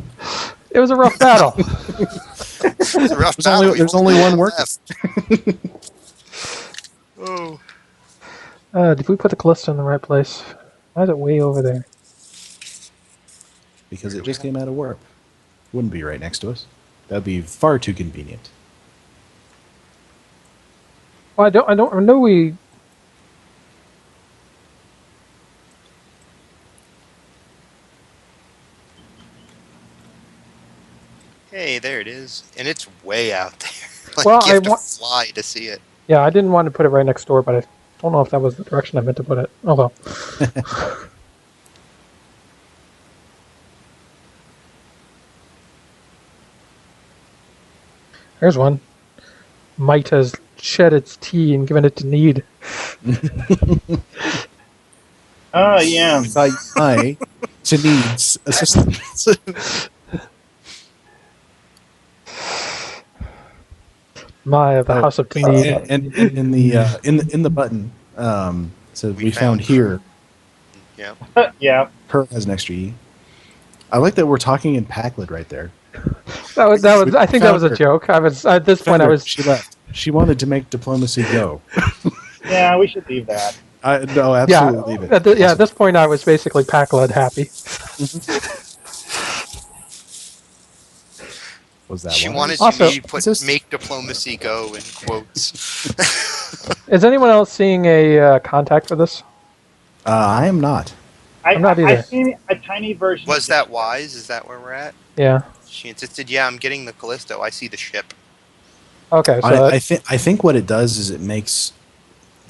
It was a rough battle. There's only one working. Oh. Did we put the Callisto in the right place? Why is it way over there? Because it just came out of warp. Wouldn't be right next to us. That'd be far too convenient. Well, I know we... Hey, there it is, and it's way out there. Like, Well, you have to fly to see it. Yeah, I didn't want to put it right next door, but I don't know if that was the direction I meant to put it. Oh well. There's one. Might has shed its tea and given it to need. Oh, yeah. I to needs assistance. The House of Need. And in the button, so we found here. Yeah. Yeah. Her has an extra E. I like that we're talking in Packlid right there. That was. I think that was a joke. I was at this point. She left. She wanted to make diplomacy go. Yeah, we should leave that. No, absolutely leave it. At this point, I was basically Packlid happy. Was that She one? wanted Also, to put "make diplomacy go" in quotes. Is anyone else seeing a contact for this? I am not. I'm not either. I've seen a tiny version. Was that Wise? Is that where we're at? Yeah. She insisted, yeah, I'm getting the Callisto. I see the ship. Okay. So I think what it does is it makes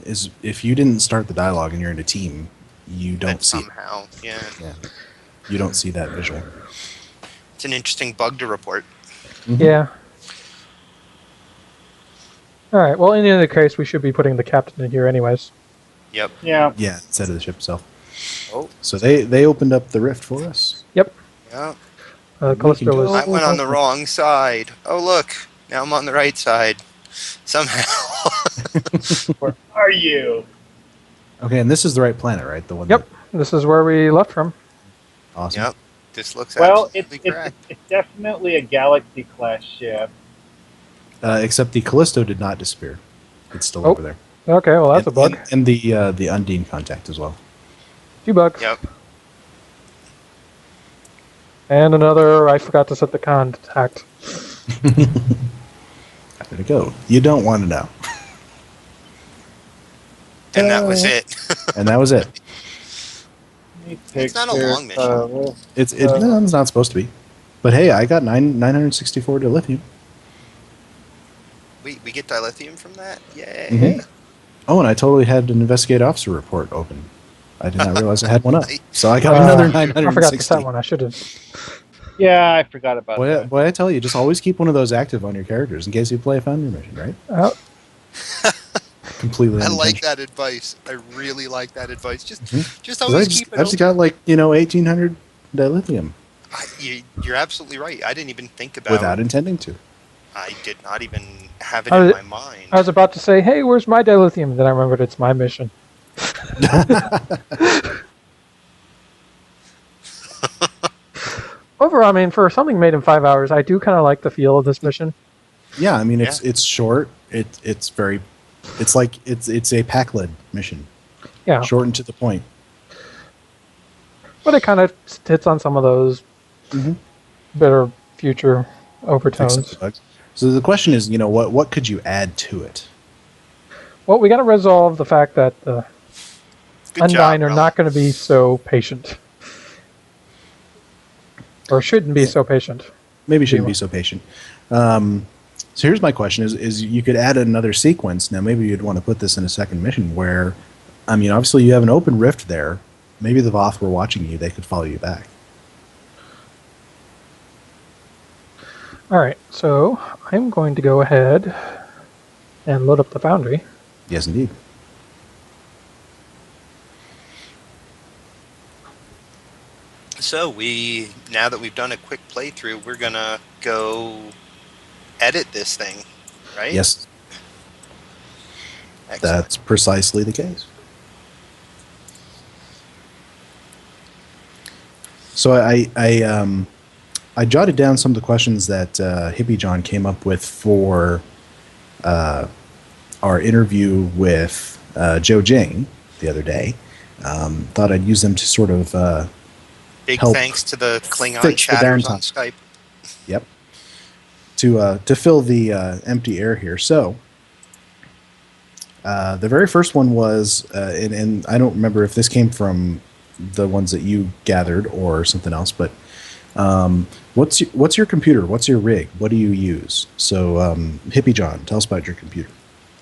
if you didn't start the dialogue and you're in a team, you don't see it. somehow. Yeah. Yeah. You don't see that visual. It's an interesting bug to report. Mhm. Yeah. All right. Well, in any other case, we should be putting the captain in here anyways. Yep. Yeah. Yeah, instead of the ship itself. Oh. So they opened up the rift for us. Yep. Yeah. Callisto can was. I went on the wrong side. Oh, look. Now I'm on the right side. Somehow. Where are you? Okay, and this is the right planet, right? The one. Yep. This is where we left from. Awesome. Yep. This looks Well, absolutely correct. it's definitely a Galaxy class ship. Except the Callisto did not disappear. It's still Oh. over there. Okay. Well, that's a bug. And the Undine contact as well. 2 bugs. Yep. And another. I forgot to set the contact. How did it go? You don't want to know. And that was it. And that was it. It's not a long mission. It's not supposed to be. But hey, I got 964 dilithium. We get dilithium from that? Yay. Mhm. Oh, and I totally had an investigate officer report open. I did not realize I had one up. So I got another I forgot to 960. set one. I should have. Yeah, I forgot about that. Boy, I tell you, just always keep one of those active on your characters in case you play a Foundry mission, right? Completely I like unintentional. that advice. I really like that advice. Just Mhm. always I keep it just open. got like 1,800 dilithium You're absolutely right. I didn't even think about without intending to. I did not even have it I in was- my mind. I was about to say, "Hey, where's my dilithium?" Then I remembered it's my mission. Overall, I mean, for something made in 5 hours, I do kind of like the feel of this mission. Yeah, I mean it's short. It's like it's a pack-led mission, Yeah, short and to the point. but it kind of hits on some of those Mhm. bitter future Fix overtones. the bugs. So the question is, what could you add to it? Well, we got to resolve the fact that the Good Undine job, are not going to be so patient, or shouldn't be so patient. Maybe shouldn't be so patient. So here's my question: is you could add another sequence. Now maybe you'd want to put this in a second mission where, I mean, obviously you have an open rift there. Maybe the Voth were watching you; they could follow you back. All right, so I'm going to go ahead and load up the Foundry. Yes, indeed. So now that we've done a quick playthrough, we're gonna go edit this thing, right? Yes, Excellent. that's precisely the case. So I jotted down some of the questions that Hippiejohn came up with for our interview with Joe Jing the other day. Thought I'd use them to sort of Big help thanks to the Klingon fix the chatters on downtime. Skype. Yep. To fill the empty air here. So the very first one was, and I don't remember if this came from the ones that you gathered or something else, but what's your computer? What's your rig? What do you use? So Hippiejohn, tell us about your computer.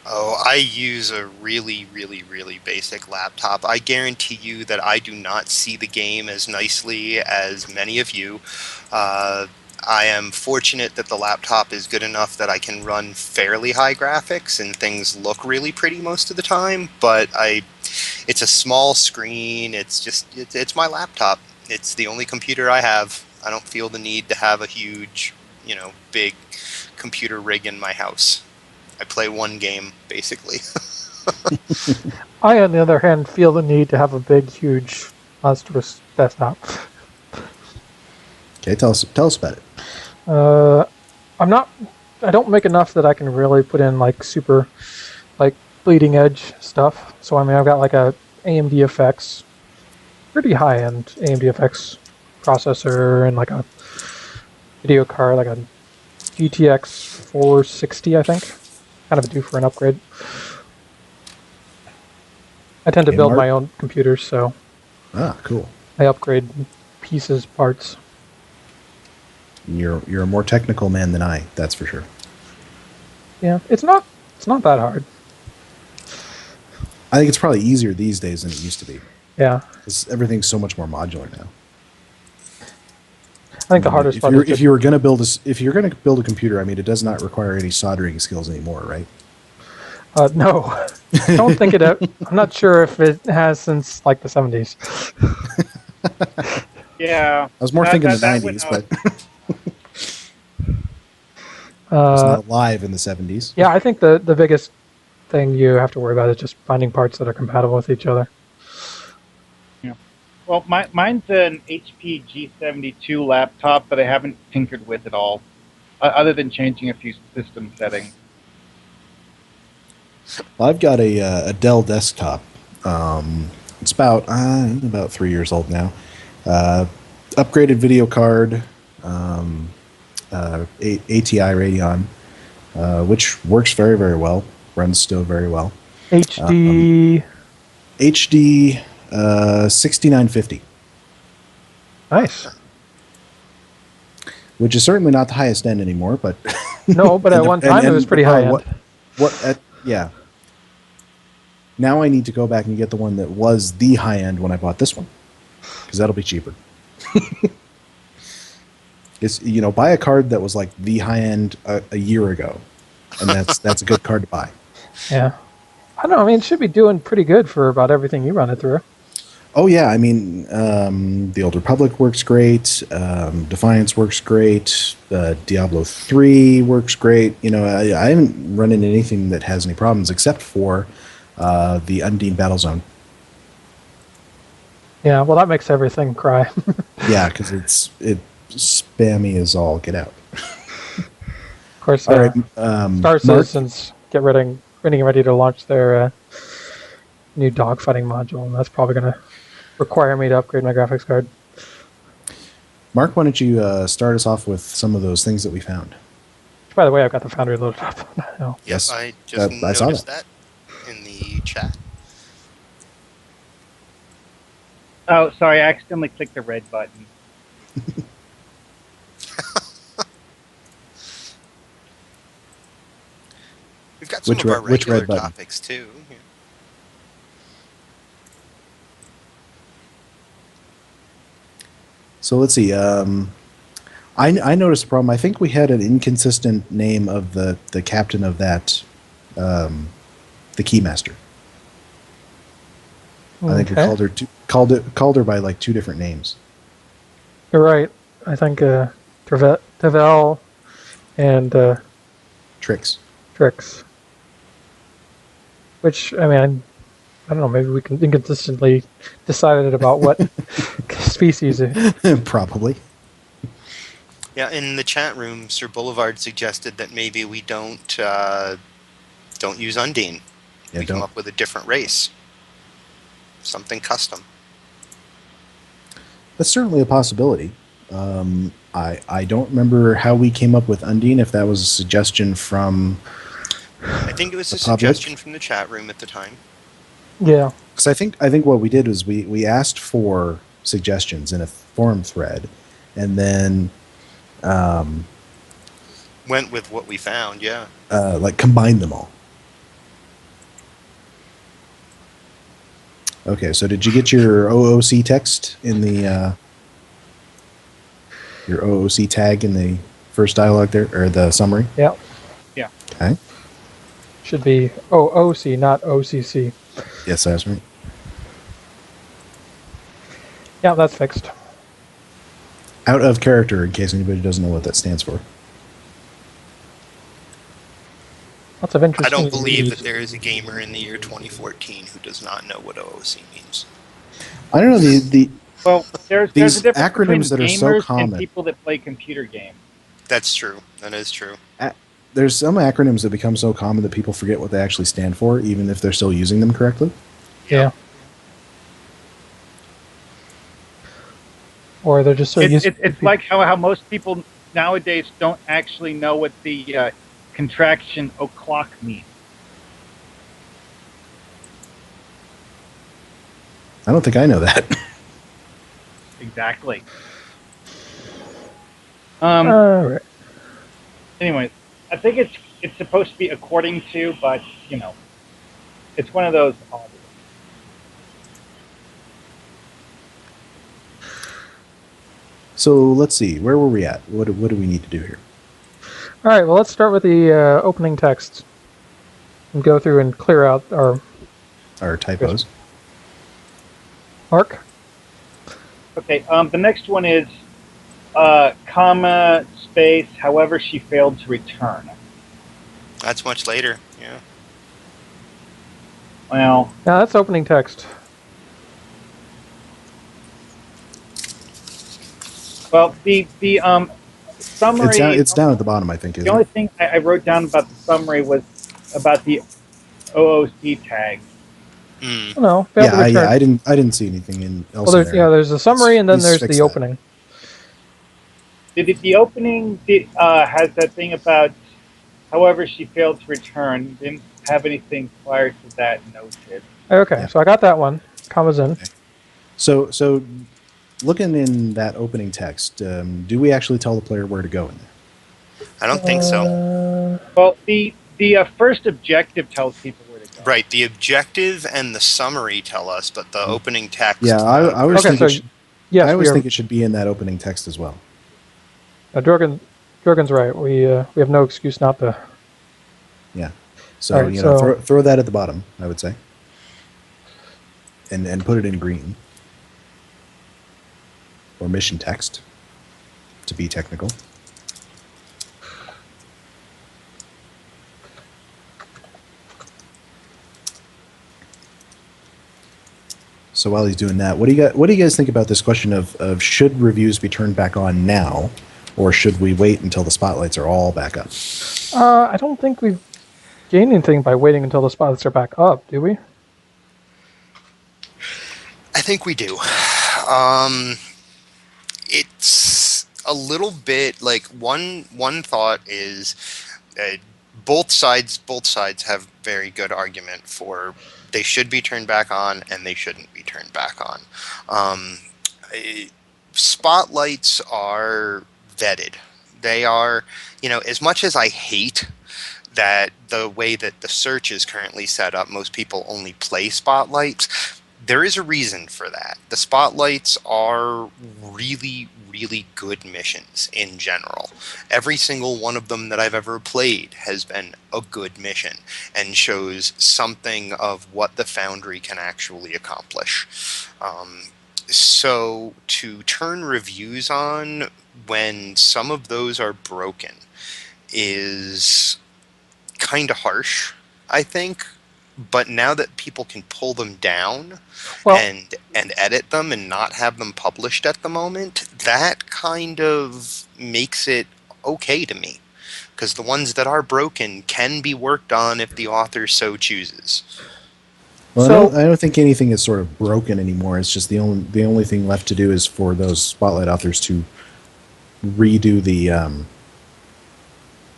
Oh, I use a really, really, really basic laptop. I guarantee you that I do not see the game as nicely as many of you. I am fortunate that the laptop is good enough that I can run fairly high graphics and things look really pretty most of the time, but it's a small screen. It's my laptop. It's the only computer I have. I don't feel the need to have a huge, big computer rig in my house. I play one game, basically. I, on the other hand, feel the need to have a big, huge, monstrous desktop. Okay, tell us about it. I don't make enough that I can really put in like super, like bleeding edge stuff. So I mean, I've got like a AMD FX, pretty high end AMD FX processor and like a video card, like a GTX 460, I think. Kind of due for an upgrade. I tend to Okay, build Mark? my own computers, so Ah, cool. I upgrade pieces, parts. You're a more technical man than I. That's for sure. Yeah, it's not that hard. I think it's probably easier these days than it used to be. Yeah. Because everything's so much more modular now. I think the hardest if part you're, is if you're going to build if you're going to build a computer, I mean, it does not require any soldering skills anymore, right? no. I don't think it. I'm not sure if it has since like the 70s. Yeah. I was more thinking the that 90s, went but I was Uh, not alive in the 70s. yeah, I think the biggest thing you have to worry about is just finding parts that are compatible with each other. Yeah. Well, mine's an HP G72 laptop, but I haven't tinkered with it all, other than changing a few system settings. Well, I've got a Dell desktop. It's about 3 years old now. Upgraded video card, ATI Radeon, which works very, very well. Runs still very well. HD. HD 6950, Nice. which is certainly not the highest end anymore, but No, but at one time it was pretty high end. Yeah. Now I need to go back and get the one that was the high end when I bought this one, because that'll be cheaper. It's, buy a card that was like the high end a year ago, and that's a good card to buy. Yeah. I don't know. I mean, it should be doing pretty good for about everything you run it through. Oh yeah, I mean, the Old Republic works great. Defiance works great. Diablo 3 works great. I haven't run into anything that has any problems except for the Undine Battlezone. Yeah, well, that makes everything cry. Yeah, because it's spammy as all get out. Of course, All right, Star Mark? Citizens getting ready to launch their new dogfighting module, and that's probably going to require me to upgrade my graphics card. Mark, why don't you start us off with some of those things that we found? By the way, I've got the Foundry loaded up now. Yes, I just I saw noticed that in the chat. Oh, sorry, I accidentally clicked the red button. We've got some of our which regular red button? topics too. Yeah. So let's see. I noticed a problem. I think we had an inconsistent name of the captain of that, the Keymaster. I think we called her by like two different names. You're right. I think Tavel and Tricks. Trix. Which, I mean, I don't know, maybe we can inconsistently decided about what species. Probably. Yeah, in the chat room, Sir Boulevard suggested that maybe we don't use Undine. Yeah, we come up with a different race. Something custom. That's certainly a possibility. I don't remember how we came up with Undine, if that was a suggestion from I think it was a the public. suggestion from the chat room at the time. Yeah. Because I think what we did was we asked for suggestions in a forum thread, and then Went with what we found, yeah. combined them all. Okay, so did you get your OOC text in the your OOC tag in the first dialogue there, or the summary? Yeah. Yeah. Okay. Should be OOC, not OCC. Yes, that's right. Yeah, that's fixed. Out of character, in case anybody doesn't know what that stands for. Lots of interesting. I don't believe that there is a gamer in the year 2014 who does not know what OOC means. I don't know the Well, there's These a difference between acronyms that are so gamers common. and people that play computer games. That's true. That is true. There's some acronyms that become so common that people forget what they actually stand for, even if they're still using them correctly. Yeah. Or they're just so used. It's like how most people nowadays don't actually know what the contraction o'clock means. I don't think I know that. Exactly. All right. Anyways, I think it's supposed to be according to, but it's one of those odd ones. So let's see. Where were we at? What do we need to do here? All right. Well, let's start with the opening text and go through and clear out our Typos. Mark. Okay. The next one is comma space. However, she failed to return. That's much later. Yeah. Well, Now that's opening text. well, the summary. It's down at the bottom, I think. The only thing I wrote down about the summary was about the OOC tag. Mm. No, failed to return. I didn't see anything in else. Well, there's a summary and then there's fix the that. opening. The opening has that thing about, however, she failed to return. Didn't have anything prior to that noted. Okay, Yeah. so I got that one. Commas in. Okay. So looking in that opening text, do we actually tell the player where to go in there? I don't think so. Well, the first objective tells people where to go. Right. The objective and the summary tell us, but the opening text. Yeah, I always Okay, think so it should, yes, I always we are, think it should be in that opening text as well. Jorgen's right. We have no excuse not to. Yeah. So All right, throw that at the bottom, I would say, and put it in green or mission text, to be technical. So while he's doing that, what do you guys think about this question of should reviews be turned back on now, or should we wait until the spotlights are all back up? I don't think we've gained anything by waiting until the spotlights are back up, do we? I think we do. It's a little bit like one thought is both sides have very good argument for they should be turned back on and they shouldn't be turned back on. Spotlights are vetted. They are, as much as I hate that the way that the search is currently set up, most people only play spotlights. There is a reason for that. The spotlights are really, really good missions in general. Every single one of them that I've ever played has been a good mission and shows something of what the Foundry can actually accomplish. So to turn reviews on when some of those are broken is kind of harsh, I think. But now that people can pull them down and edit them and not have them published at the moment, that kind of makes it okay to me. Because the ones that are broken can be worked on if the author so chooses. Well, I don't think anything is sort of broken anymore. It's just the only thing left to do is for those spotlight authors to redo the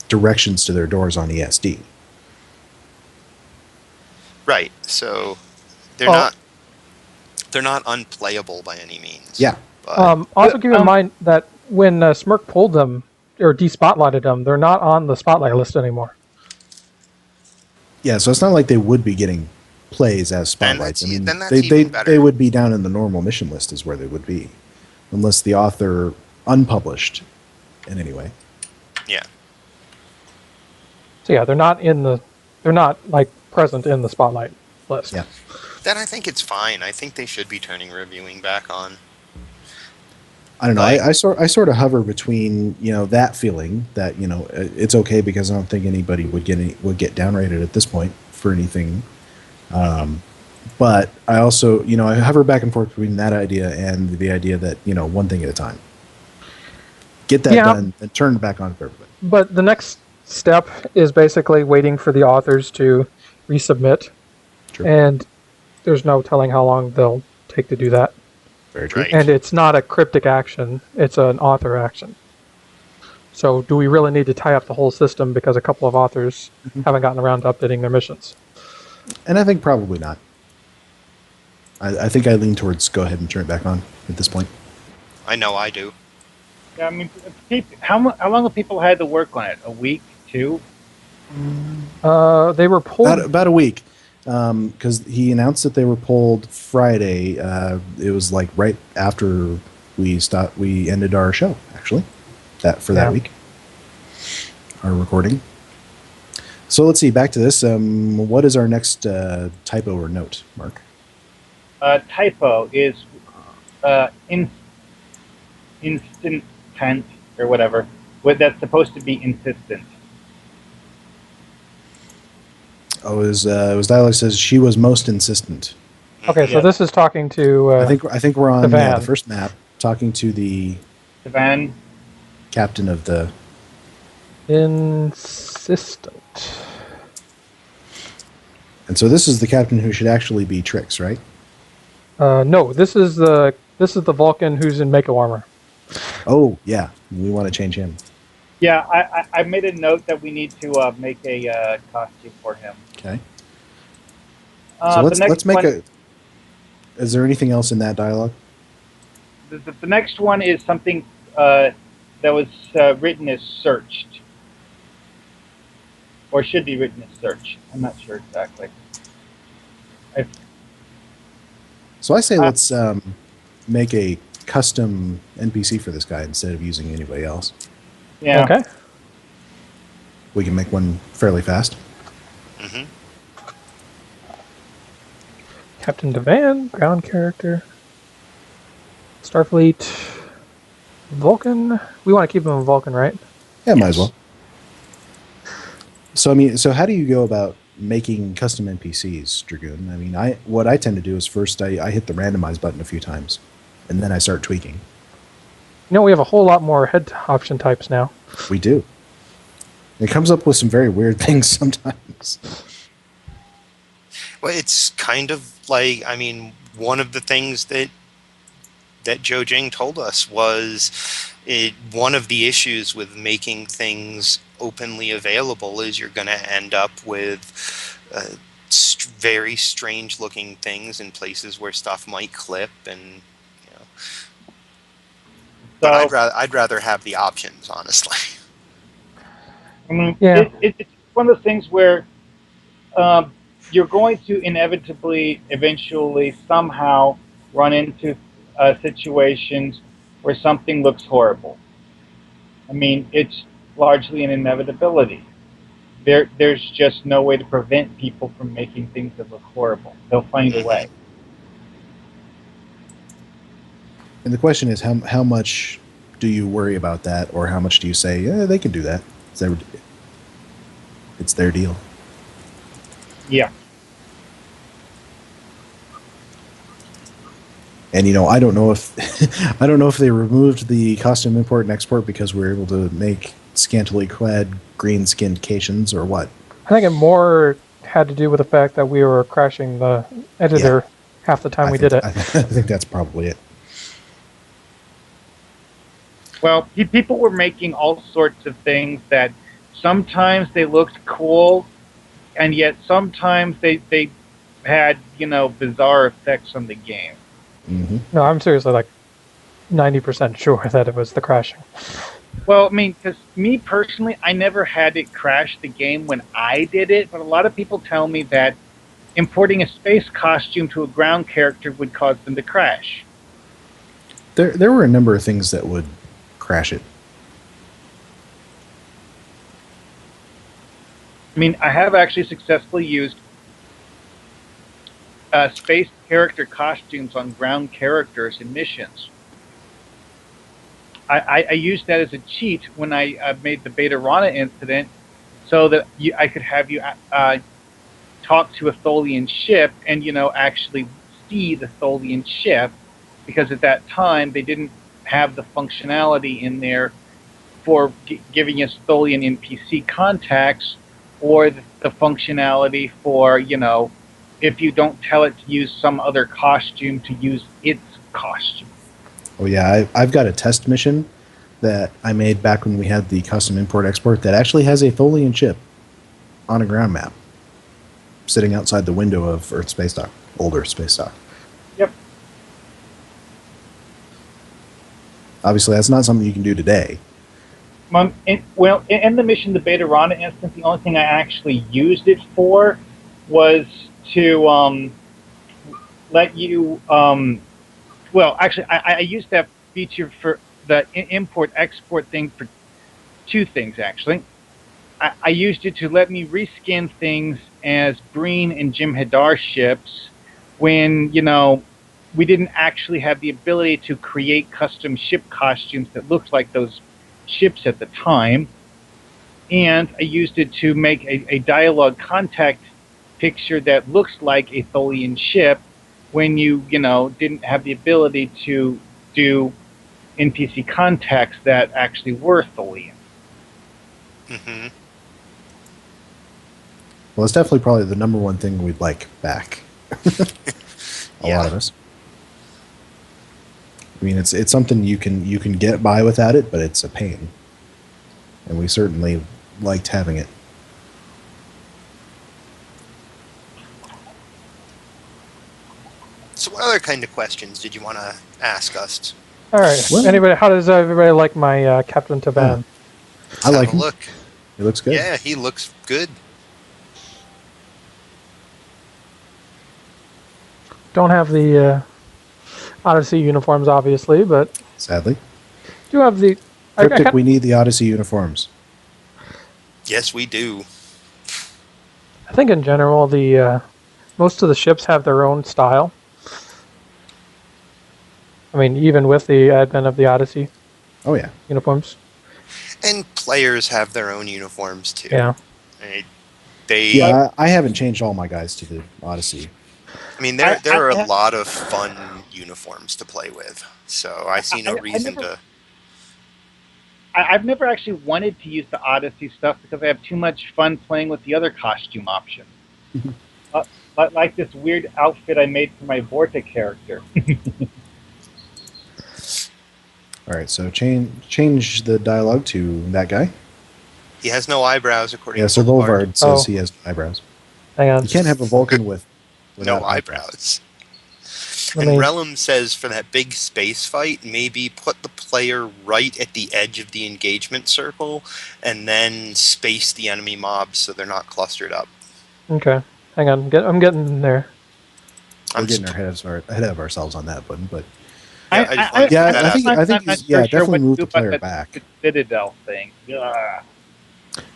directions to their doors on ESD. Right. So they're not unplayable by any means. Yeah. But, also keep in mind that when Smirk pulled them or despotlighted them, they're not on the spotlight list anymore. Yeah, so it's not like they would be getting plays as spotlights. Then that's even better. They would be down in the normal mission list is where they would be, unless the author unpublished in any way. Yeah. So yeah, they're not like present in the spotlight list. Yeah. Then I think it's fine. I think they should be turning reviewing back on. I don't know. I sort of hover between that feeling that it's okay because I don't think anybody would get downrated at this point for anything. But I also I hover back and forth between that idea and the idea that one thing at a time. Get that done and turn it back on for everybody. But the next step is basically waiting for the authors to resubmit, True. and there's no telling how long they'll take to do that. Very true. Right. And it's not a cryptic action, it's an author action. So do we really need to tie up the whole system because a couple of authors haven't gotten around to updating their missions? And I think probably not. I think I lean towards go ahead and turn it back on at this point. I know I do. Yeah, I mean, how long have people had to work on it? A week, 2? They were pulled. About a week. Because he announced that they were pulled Friday. It was like right after we ended our show actually that week, our recording. So let's see. Back to this. What is our next typo or note, Mark? Typo is instant tense or whatever. That's supposed to be insistent. Oh, his dialogue says she was most insistent. Okay, so this is talking to. I think we're on the the first map, talking to the van captain of the. Insistent. And so this is the captain who should actually be Trix, right? No, this is the Vulcan who's in Mako armor. Oh yeah, we want to change him. Yeah, I made a note that we need to make a costume for him. Okay. So let's make one, Is there anything else in that dialogue? The next one is something that was written as searched, or should be written as search. I'm not sure exactly. So I say let's make a custom NPC for this guy instead of using anybody else. Yeah. Okay. We can make one fairly fast. Mm-hmm. Captain Devan, ground character. Starfleet. Vulcan. We want to keep him a Vulcan, right? Yeah, might as well. So how do you go about making custom NPCs, Dragoon? I mean, what I tend to do is first I hit the randomize button a few times, and then I start tweaking. You know, we have a whole lot more head option types now. We do. It comes up with some very weird things sometimes. Well, it's kind of like, I mean, one of the things that Joe Jing told us was one of the issues with making things openly available is you're going to end up with very strange looking things in places where stuff might clip, and you know. But I'd rather have the options, honestly. I mean, yeah. It's one of those things where you're going to inevitably, eventually, somehow run into situations where something looks horrible. I mean, it's largely an inevitability. There's just no way to prevent people from making things that look horrible. They'll find a way. And the question is, how much do you worry about that, or how much do you say, yeah, they can do that? It's their deal. Yeah. And I don't know if they removed the costume import and export because we were able to make scantily clad green-skinned Cations or what. I think it more had to do with the fact that we were crashing the editor half the time we did it. I think that's probably it. Well, people were making all sorts of things that sometimes they looked cool, and yet sometimes they had, bizarre effects on the game. Mm-hmm. No, I'm seriously like 90% sure that it was the crashing. Well, I mean, because me personally, I never had it crash the game when I did it, but a lot of people tell me that importing a space costume to a ground character would cause them to crash. There were a number of things that would crash it. I mean, I have actually successfully used space character costumes on ground characters in missions. I used that as a cheat when I made the Beta Rana incident, so that I could have you talk to a Tholian ship and actually see the Tholian ship, because at that time they didn't have the functionality in there for giving us Tholian NPC contacts, or the functionality for if you don't tell it to use some other costume, to use its costume. Oh yeah, I've got a test mission that I made back when we had the custom import-export that actually has a Tholian ship on a ground map sitting outside the window of Earth Space Dock, older Space Dock. Yep. Obviously, that's not something you can do today. In the mission, the Beta Rana instance, the only thing I actually used it for was to let you... well, actually, I used that feature for the import-export thing for two things, actually. I used it to let me reskin things as Breen and Jim Hadar ships when, we didn't actually have the ability to create custom ship costumes that looked like those ships at the time. And I used it to make a dialogue contact picture that looks like a Tholian ship when you didn't have the ability to do NPC contacts that actually were Tholian. Mm-hmm. Well, it's definitely probably the number one thing we'd like back. A lot of us. I mean, it's something you can get by without it, but it's a pain, and we certainly liked having it. So what other kind of questions did you want to ask us? All right. Well- How does everybody like my Captain Taban? I like Have a him. look. It looks good. Yeah, he looks good. Don't have the Odyssey uniforms, obviously, but Sadly, do have the. Cryptic, we need the Odyssey uniforms. Yes, we do. I think in general, the most of the ships have their own style. I mean, even with the advent of the Odyssey Oh yeah. uniforms. And players have their own uniforms too. Yeah. They Yeah, I haven't changed all my guys to the Odyssey. I mean, there are a lot of fun uniforms to play with, so I see no reason to. I've never actually wanted to use the Odyssey stuff because I have too much fun playing with the other costume options. Like this weird outfit I made for my Vorta character. All right, so change the dialogue to that guy. He has no eyebrows, according Yeah, to Sir Boulevard. Boulevard says Oh. he has eyebrows. Hang on. You can't have a Vulcan with No without eyebrows. Let And me- Relum says for that big space fight, maybe put the player right at the edge of the engagement circle, and then space the enemy mobs so they're not clustered up. Okay. Hang on. I'm getting there. We're I'm getting just- ahead of ourselves on that one, but Yeah, I just wanted to Yeah, put that I out think- there. I think I'm not he's- yeah, sure definitely what to move do the player about back. the Citadel thing. Ugh.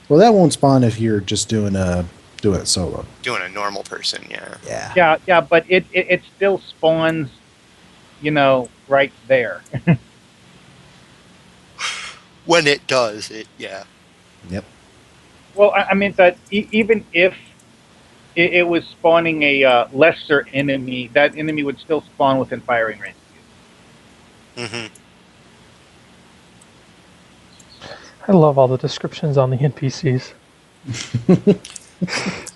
well, that won't spawn if you're just doing it solo. Doing a normal person, yeah. Yeah. Yeah, but it still spawns, right there. When it does, yeah. Yep. Well, I mean that even if it was spawning a lesser enemy, that enemy would still spawn within firing range. hmm I love all the descriptions on the NPCs.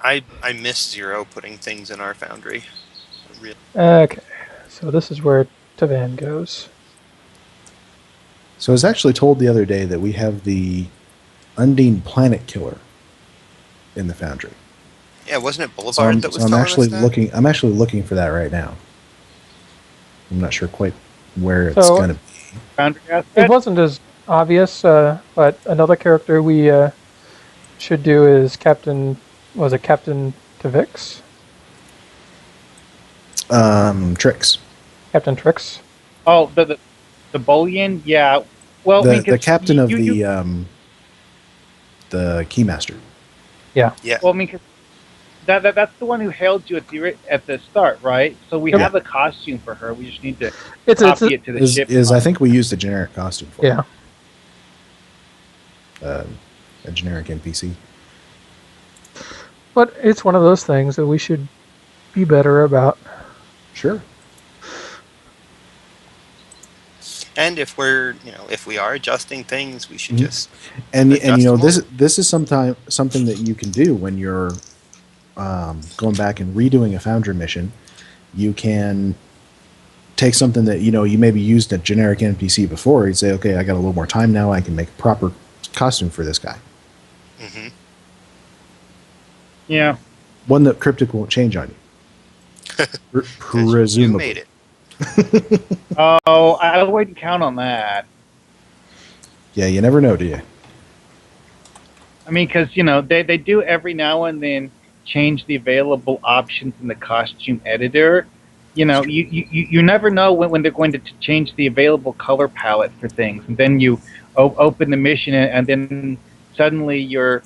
I miss Zero putting things in our Foundry. Really. Okay. So this is where Tavan goes. So I was actually told the other day that we have the Undine Planet Killer in the Foundry. Yeah, wasn't it So Boulevard I'm, that was so I'm telling actually us that? looking. I'm actually looking for that right now. I'm not sure quite where it's So- going to be. Foundry It asset? wasn't as obvious, but another character we should do is Captain. Was it Captain Tavix? Tricks. Captain Trix. Oh, the Bullion? Yeah. Well, I mean, The 'cause captain of you- the Keymaster. Yeah. Well, I mean, 'cause that's the one who hailed you at the start, right? So we Yeah. have a costume for her. We just need to It's copy it to the ship. I think we used a generic costume for yeah. it. A generic NPC. But it's one of those things that we should be better about. Sure. And if if we are adjusting things, we should Mhm. just And Adjustable. this is something that you can do when you're going back and redoing a Foundry mission. You can take something that you maybe used a generic NPC before. You'd say, okay, I got a little more time now. I can make a proper costume for this guy. hmm Yeah. One that Cryptic won't change on you. Presumably. you made it. Oh, I wouldn't count on that. Yeah, you never know, do you? I mean, because they do every now and then change the available options in the costume editor, you never know when they're going to change the available color palette for things, and then you open the mission, and then suddenly your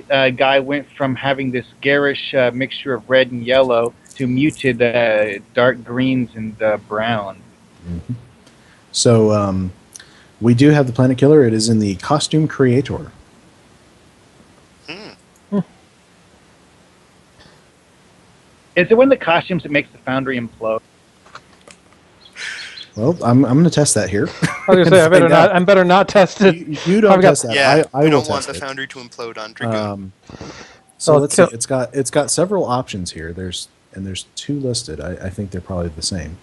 guy went from having this garish mixture of red and yellow to muted dark greens and brown. Mm-hmm. So we do have the Planet Killer. It is in the Costume Creator. Is it one of the costumes that makes the Foundry implode? Well, I'm going to test that here. I was going to say, I better not test it. You don't test that. Yeah, I we will don't want test the it. Foundry to implode on Dragoon. So let's see. It's got several options here. There's two listed. I think they're probably the same.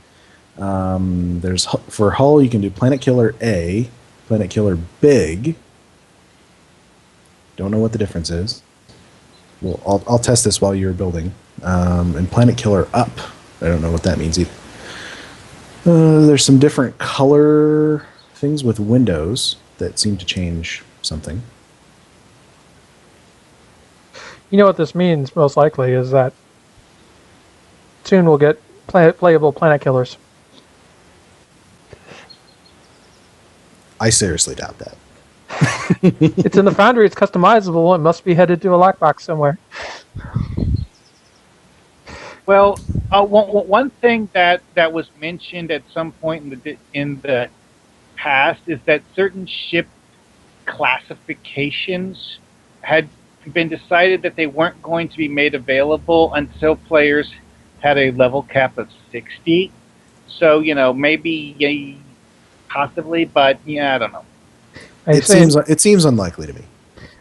There's for hull, you can do Planet Killer A, Planet Killer Big. Don't know what the difference is. Well, I'll test this while you're building. And Planet Killer Up. I don't know what that means either. There's some different color things with windows that seem to change something. You know what this means, most likely, is that soon we'll get playable Planet Killers. I seriously doubt that. It's in the Foundry, it's customizable, it must be headed to a lockbox somewhere. Well, one thing that was mentioned at some point in the past is that certain ship classifications had been decided that they weren't going to be made available until players had a level cap of 60. So, maybe possibly, but I don't know. It seems unlikely to me.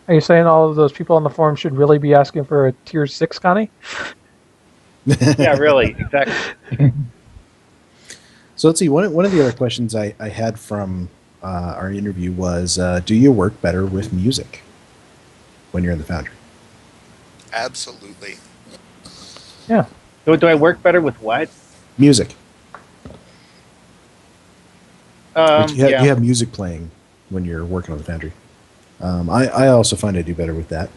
Are you saying all of those people on the forum should really be asking for a tier 6, Connie? Yeah, really, exactly. So let's see. One of the other questions I had from our interview was, do you work better with music when you're in the Foundry? Absolutely. Yeah. So do I work better with what? Music. You Yeah. have music playing when you're working on the Foundry. I also find I do better with that.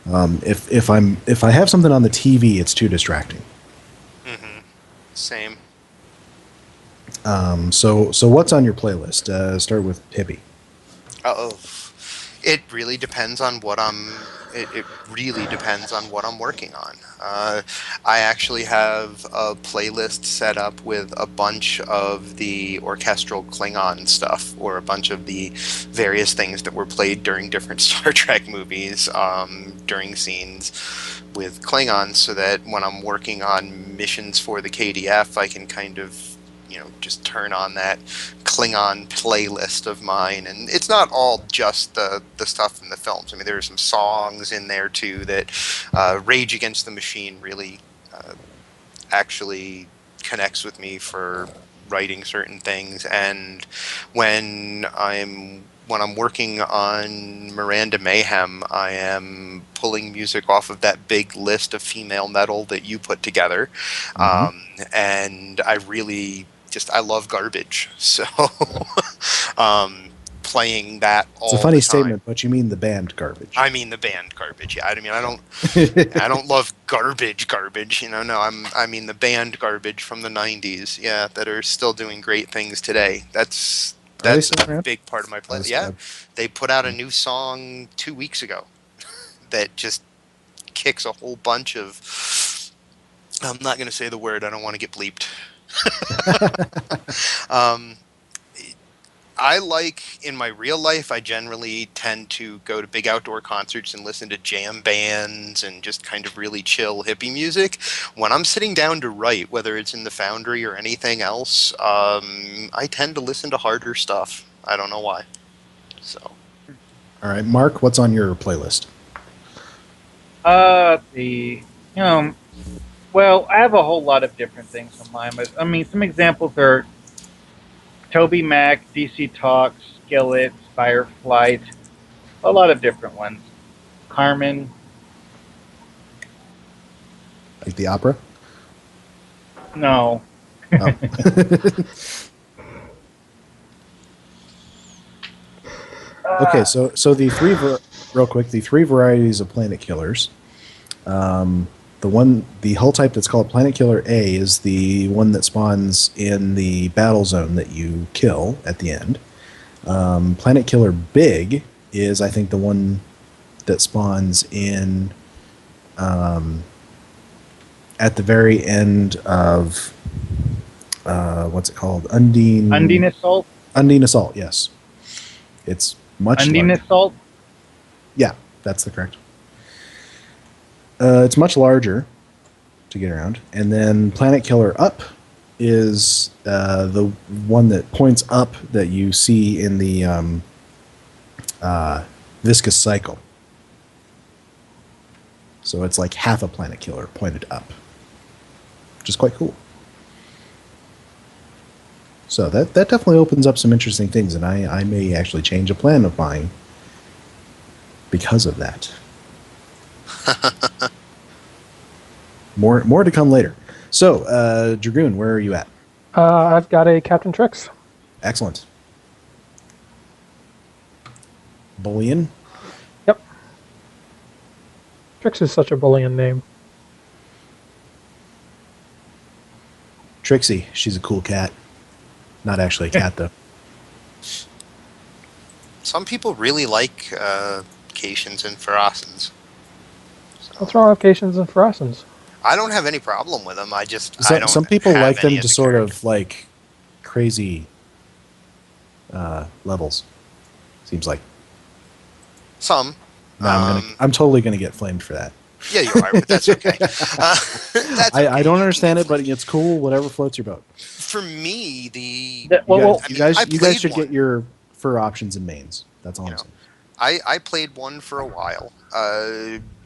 If I have something on the TV, it's too distracting. Mm-hmm. Same. So what's on your playlist? Start with Hippie. It really depends on what It really depends on what I'm working on. I actually have a playlist set up with a bunch of the orchestral Klingon stuff, or a bunch of the various things that were played during different Star Trek movies during scenes with Klingons, so that when I'm working on missions for the KDF, I can kind of just turn on that Klingon playlist of mine. And it's not all just the stuff in the films. I mean, there are some songs in there too that Rage Against the Machine really actually connects with me for writing certain things. And when I'm working on Miranda Mayhem, I am pulling music off of that big list of female metal that you put together. Mm-hmm. And I really I love garbage. So playing that all the time. It's a funny statement, but you mean the band Garbage. I mean the band Garbage. Yeah, I mean, I don't love garbage. No, I mean the band Garbage from the 90s. Yeah, that are still doing great things today. That's a big part of my playlist. Yeah, they put out a new song 2 weeks ago that just kicks a whole bunch of. I'm not going to say the word. I don't want to get bleeped. I like, in my real life, I generally tend to go to big outdoor concerts and listen to jam bands and just kind of really chill hippie music. When I'm sitting down to write, whether it's in the Foundry or anything else, I tend to listen to harder stuff. I don't know why. So. All right, Mark, what's on your playlist? Well, I have a whole lot of different things on mine. But, I mean, some examples are Toby Mac, DC Talk, Skillet, Fireflight, a lot of different ones. Carmen. Like the opera? No. Oh. Okay, so the three varieties of Planet Killers. the hull type that's called Planet Killer A is the one that spawns in the battle zone that you kill at the end. Planet Killer Big is, I think, the one that spawns in at the very end of what's it called? Undine Assault? Undine Assault, yes. It's much Undine larger. Assault? Yeah, that's the correct. It's much larger to get around. And then Planet Killer Up is the one that points up that you see in the viscous cycle. So it's like half a Planet Killer pointed up, which is quite cool. So that definitely opens up some interesting things, and I may actually change a plan of mine because of that. More to come later. So, Dragoon, where are you at? I've got a Captain Trix. Excellent. Bullion? Yep. Trix is such a bullying name. Trixie. She's a cool cat. Not actually a cat, though. Some people really like Cations and Ferocins. So What's wrong with Cations and Ferocins? I don't have any problem with them. I don't Some people have like them any to as a sort character. of like crazy levels. Seems like. Some. No, I'm totally gonna get flamed for that. Yeah, you are, but that's okay. That's I okay. don't understand it, but it's cool. Whatever floats your boat. For me, You guys I should played get one. your fur options and mains. That's all I'm saying. I played one for a while,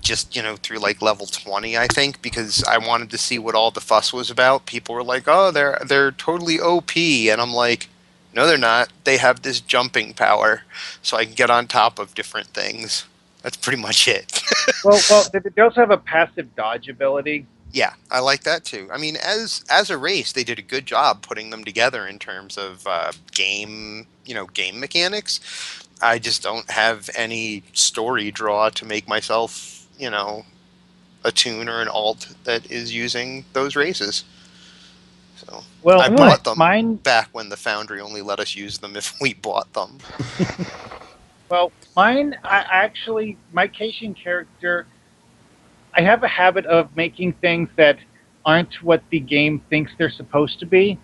just through like level 20, I think, because I wanted to see what all the fuss was about. People were like, "Oh, they're totally OP," and I'm like, "No, they're not. They have this jumping power, so I can get on top of different things." That's pretty much it. Well, they also have a passive dodge ability. Yeah, I like that too. I mean, as a race, they did a good job putting them together in terms of game mechanics. I just don't have any story draw to make myself, a tune or an alt that is using those races. So Well, I bought them mine. back when the Foundry only let us use them if we bought them. Well, mine. My Cation character. I have a habit of making things that aren't what the game thinks they're supposed to be.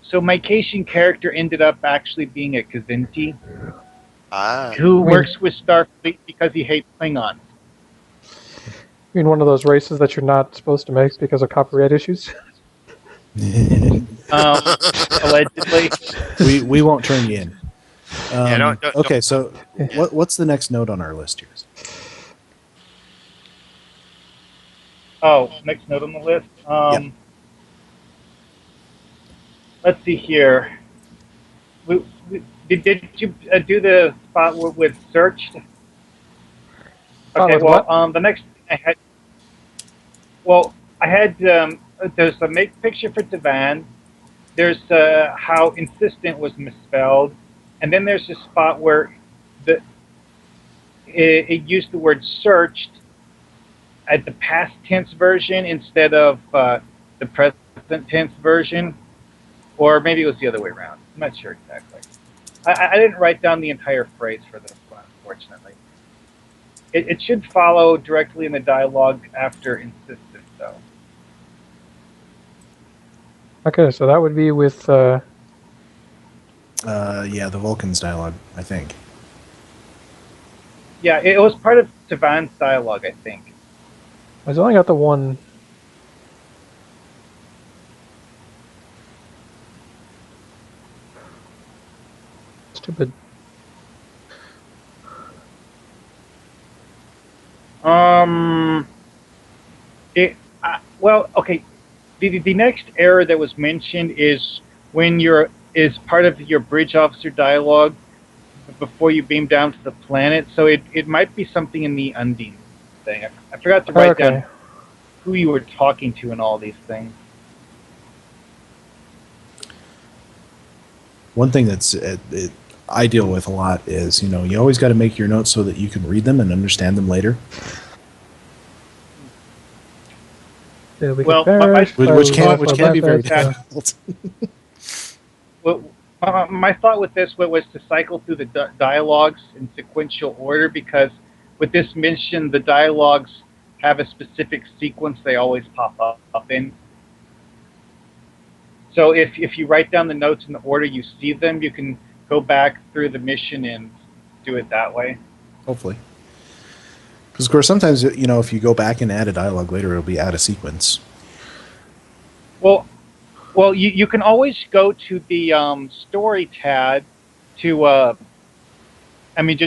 So my Cation character ended up actually being a Kazinti who works with Starfleet because he hates Klingons. You mean one of those races that you're not supposed to make because of copyright issues? Allegedly. We won't turn you in. Don't- okay, so what's the next note on our list here? Oh, next note on the list. Yeah. Let's see here. Did you do the spot with searched? Okay. with Well, what? the next thing I had. Well, I had. There's a make picture for Tavan. There's how insistent was misspelled, and then there's a spot where it used the word searched at the past tense version instead of the present tense version, or maybe it was the other way around. I'm not sure exactly. I didn't write down the entire phrase for this one, unfortunately. It should follow directly in the dialogue after insistent, though. Okay, so that would be with... Yeah, the Vulcans dialogue, I think. Yeah, it was part of Tavan's dialogue, I think. I've only got the one... Stupid. Well, okay. The next error that was mentioned is when is part of your bridge officer dialogue before you beam down to the planet. So it might be something in the Undine thing. I forgot to write down who you were talking to and all these things. One thing that's I deal with a lot is, you always got to make your notes so that you can read them and understand them later. Did we Well, get my- bearish? Which can be very Yeah. difficult. Well, my thought with this was to cycle through the dialogues in sequential order, because with this mission, the dialogues have a specific sequence they always pop up in. So if you write down the notes in the order you see them, you can go back through the mission and do it that way. Hopefully. Because, of course, sometimes, if you go back and add a dialogue later, it'll be out of sequence. Well, you can always go to the story tab to,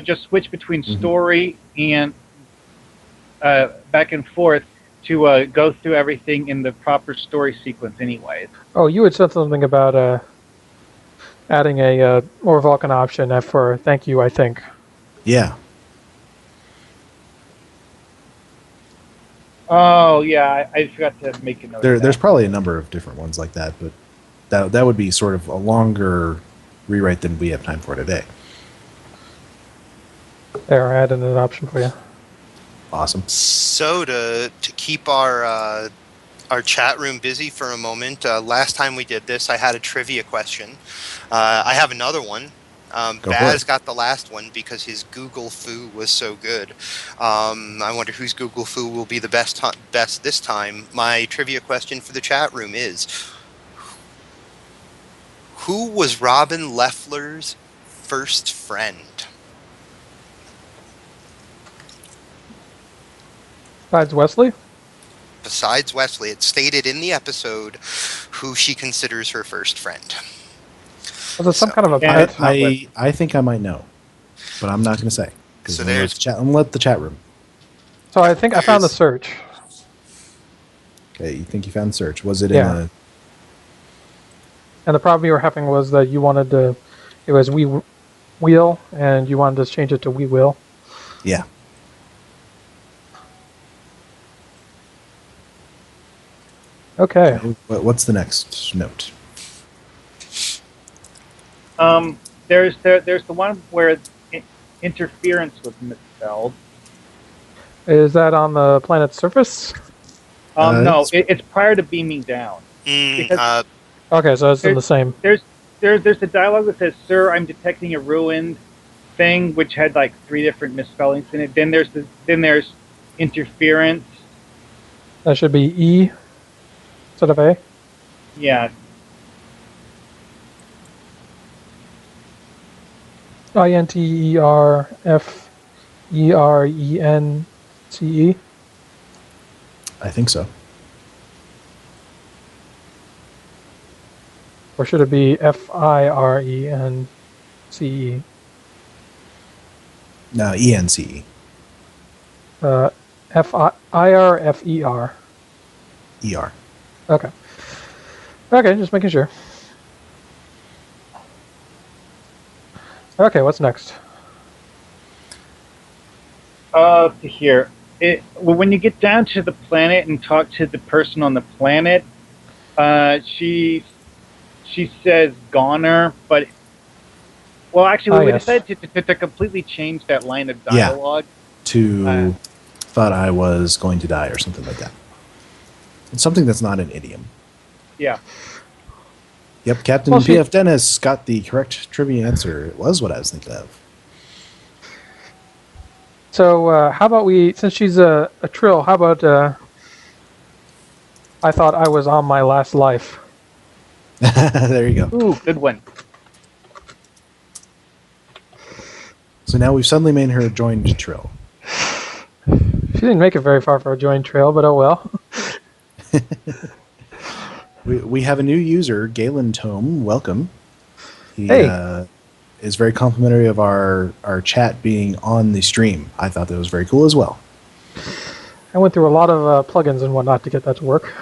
just switch between story and back and forth to go through everything in the proper story sequence anyways. Oh, you had said something about adding a more Vulcan option for thank you, I think. Yeah. Oh, yeah, I forgot to make a note of that. There's probably a number of different ones like that, but that would be sort of a longer rewrite than we have time for today. There, I added an option for you. Awesome. So to keep our chat room busy for a moment, last time we did this, I had a trivia question. I have another one. Baz got the last one because his Google foo was so good. I wonder whose Google foo will be the best this time. My trivia question for the chat room is: who was Robin Leffler's first friend? Besides Wesley? Besides Wesley, it's stated in the episode who she considers her first friend. Was it some kind of a Yeah, pet? I think I might know, but I'm not going to say. So I'm going to let the chat room. So I think I found the search. Okay, you think you found the search. Was it Yeah. in a... And the problem you were having was that you wanted to, it was we wheel, and you wanted to change it to we will. Yeah. Okay. What's the next note? There's the one where interference was misspelled. Is that on the planet's surface? No, it's prior to beaming down. Because Okay, so it's in the same. There's a dialogue that says, "Sir, I'm detecting a ruined thing," which had like 3 different misspellings in it. Then there's interference. That should be E instead of A. Yeah. INTERFERENCE. I think so. Or should it be FIRENCE? No, ENCE. IRFER. ER. Okay. Okay, just making sure. Okay, what's next? To here. When you get down to the planet and talk to the person on the planet, she says goner, but actually we decided to completely change that line of dialogue. To thought I was going to die or something like that. It's something that's not an idiom. Yeah. Yep, Captain P.F. Dennis got the correct trivia answer. It was what I was thinking of. So how about since she's a trill, how about I thought I was on my last life. There you go. Ooh, good one. So now we've suddenly made her join Trill. She didn't make it very far for a joint trail, but oh well. We have a new user, Galen Tome. Welcome. He is very complimentary of our chat being on the stream. I thought that was very cool as well. I went through a lot of plugins and whatnot to get that to work.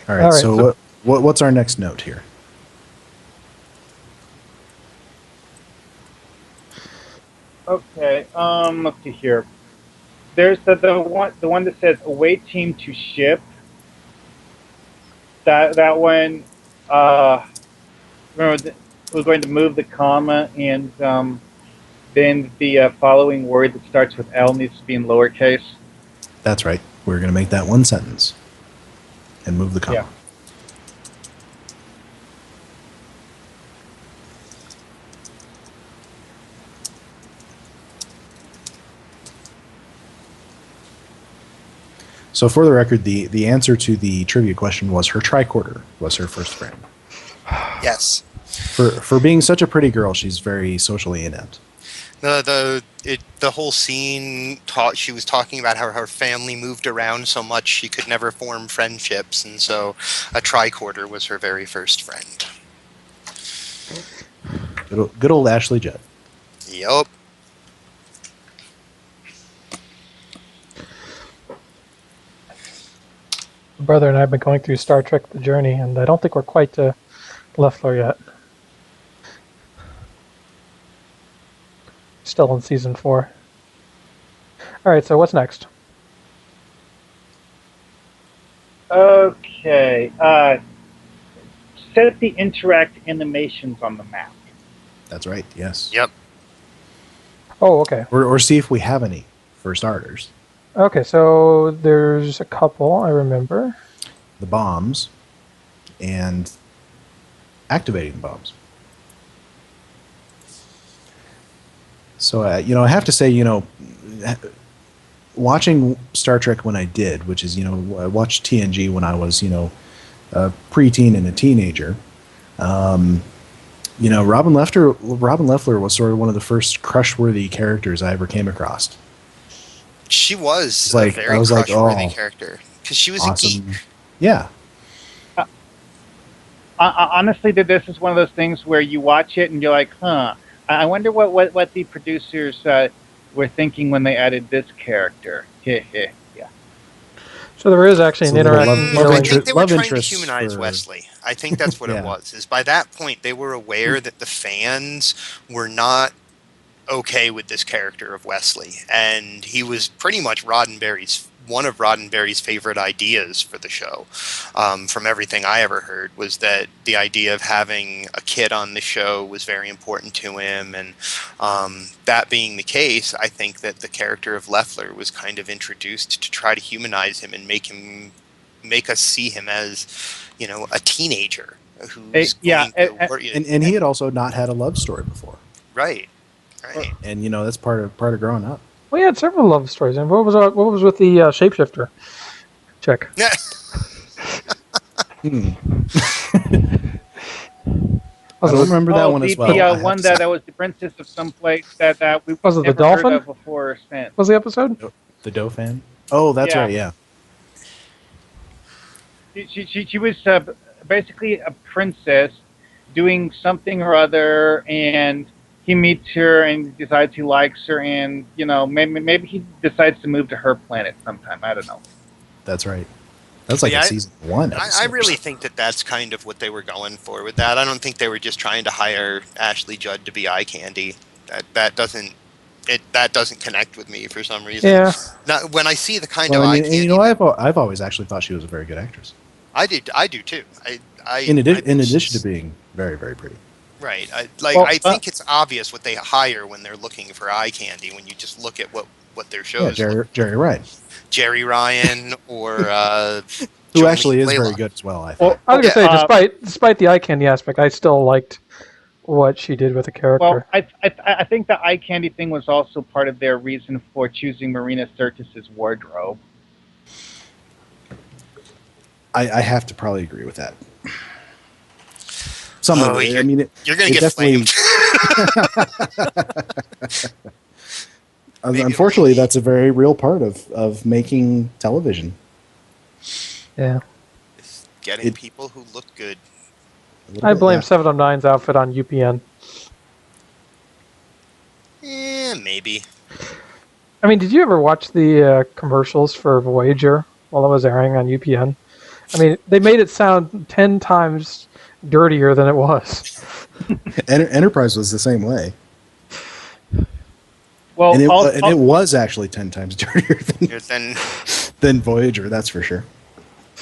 All right, so what's our next note here? Okay, let's see here. There's the one that says away team to ship. That one, remember we're going to move the comma, and then the following word that starts with L needs to be in lowercase. That's right. We're going to make that one sentence and move the comma. Yeah. So for the record, the answer to the trivia question was her tricorder was her first friend. Yes. For being such a pretty girl, she's very socially inept. The whole scene she was talking about how her family moved around so much she could never form friendships, and so a tricorder was her very first friend. Good old Ashley Judd. Yup. My brother and I have been going through Star Trek The Journey, and I don't think we're quite to Leffler yet. Still in season 4. Alright, so what's next? Okay. Set the interact animations on the map. That's right, yes. Yep. Oh, okay. Or see if we have any, for starters. Okay, so there's a couple I remember. The bombs and activating the bombs. So, I have to say, watching Star Trek when I did, which is, I watched TNG when I was, a preteen and a teenager. Robin Leffler was sort of one of the first crush-worthy characters I ever came across. She was Like, a very I was like, crush-worthy oh, character because she was awesome. a geek. Yeah. Honestly, this is one of those things where you watch it and you're like, huh, I wonder what the producers were thinking when they added this character. Yeah. So there is actually So an love- interacting love I feeling. think they were love trying to interest humanize for- Wesley. I think that's what Yeah. it was. Is by that point they were aware that the fans were not okay with this character of Wesley, and he was pretty much one of Roddenberry's favorite ideas for the show. From everything I ever heard, was that the idea of having a kid on the show was very important to him, and that being the case, I think that the character of Leffler was kind of introduced to try to humanize him and make us see him as, a teenager who's going to work. And he had also not had a love story before. Right. And, that's part of growing up. We had several love stories, and what was with the shapeshifter? Check. I don't remember that one as well. I have The one to say. that was the princess of some place that we Was it the never heard dolphin? of before or since. Was the episode? The Dauphin? Oh, that's Yeah. right, yeah. She was basically a princess doing something or other, and he meets her and decides he likes her, and maybe he decides to move to her planet sometime. I don't know. That's right. That's like Yeah, a season 1 I episode. really think that that's kind of what they were going for with that. I don't think they were just trying to hire Ashley Judd to be eye candy. That doesn't connect with me for some reason. Yeah. Now, when I see the kind Well, of eye and, candy, I've always actually thought she was a very good actress. I do too. In addition to being very, very pretty. right, I think it's obvious what they hire when they're looking for eye candy. When you just look at what their shows, Jerry Ryan, Jerry Ryan, or who Jolene actually is very Blalock. good as well. I think. Well, I was okay, gonna say, despite the eye candy aspect, I still liked what she did with the character. Well, I think the eye candy thing was also part of their reason for choosing Marina Sirtis's wardrobe. I have to probably agree with that. Some of it. I mean, You're going to it get definitely- flamed. Unfortunately, that's a very real part of making television. Yeah. Getting people who look good. A little I bit, blame yeah. 709's outfit on UPN. Maybe. I mean, did you ever watch the commercials for Voyager while it was airing on UPN? I mean, they made it sound 10 times dirtier than it was. Enterprise was the same way. Well, And it was actually 10 times dirtier Then than Voyager, that's for sure.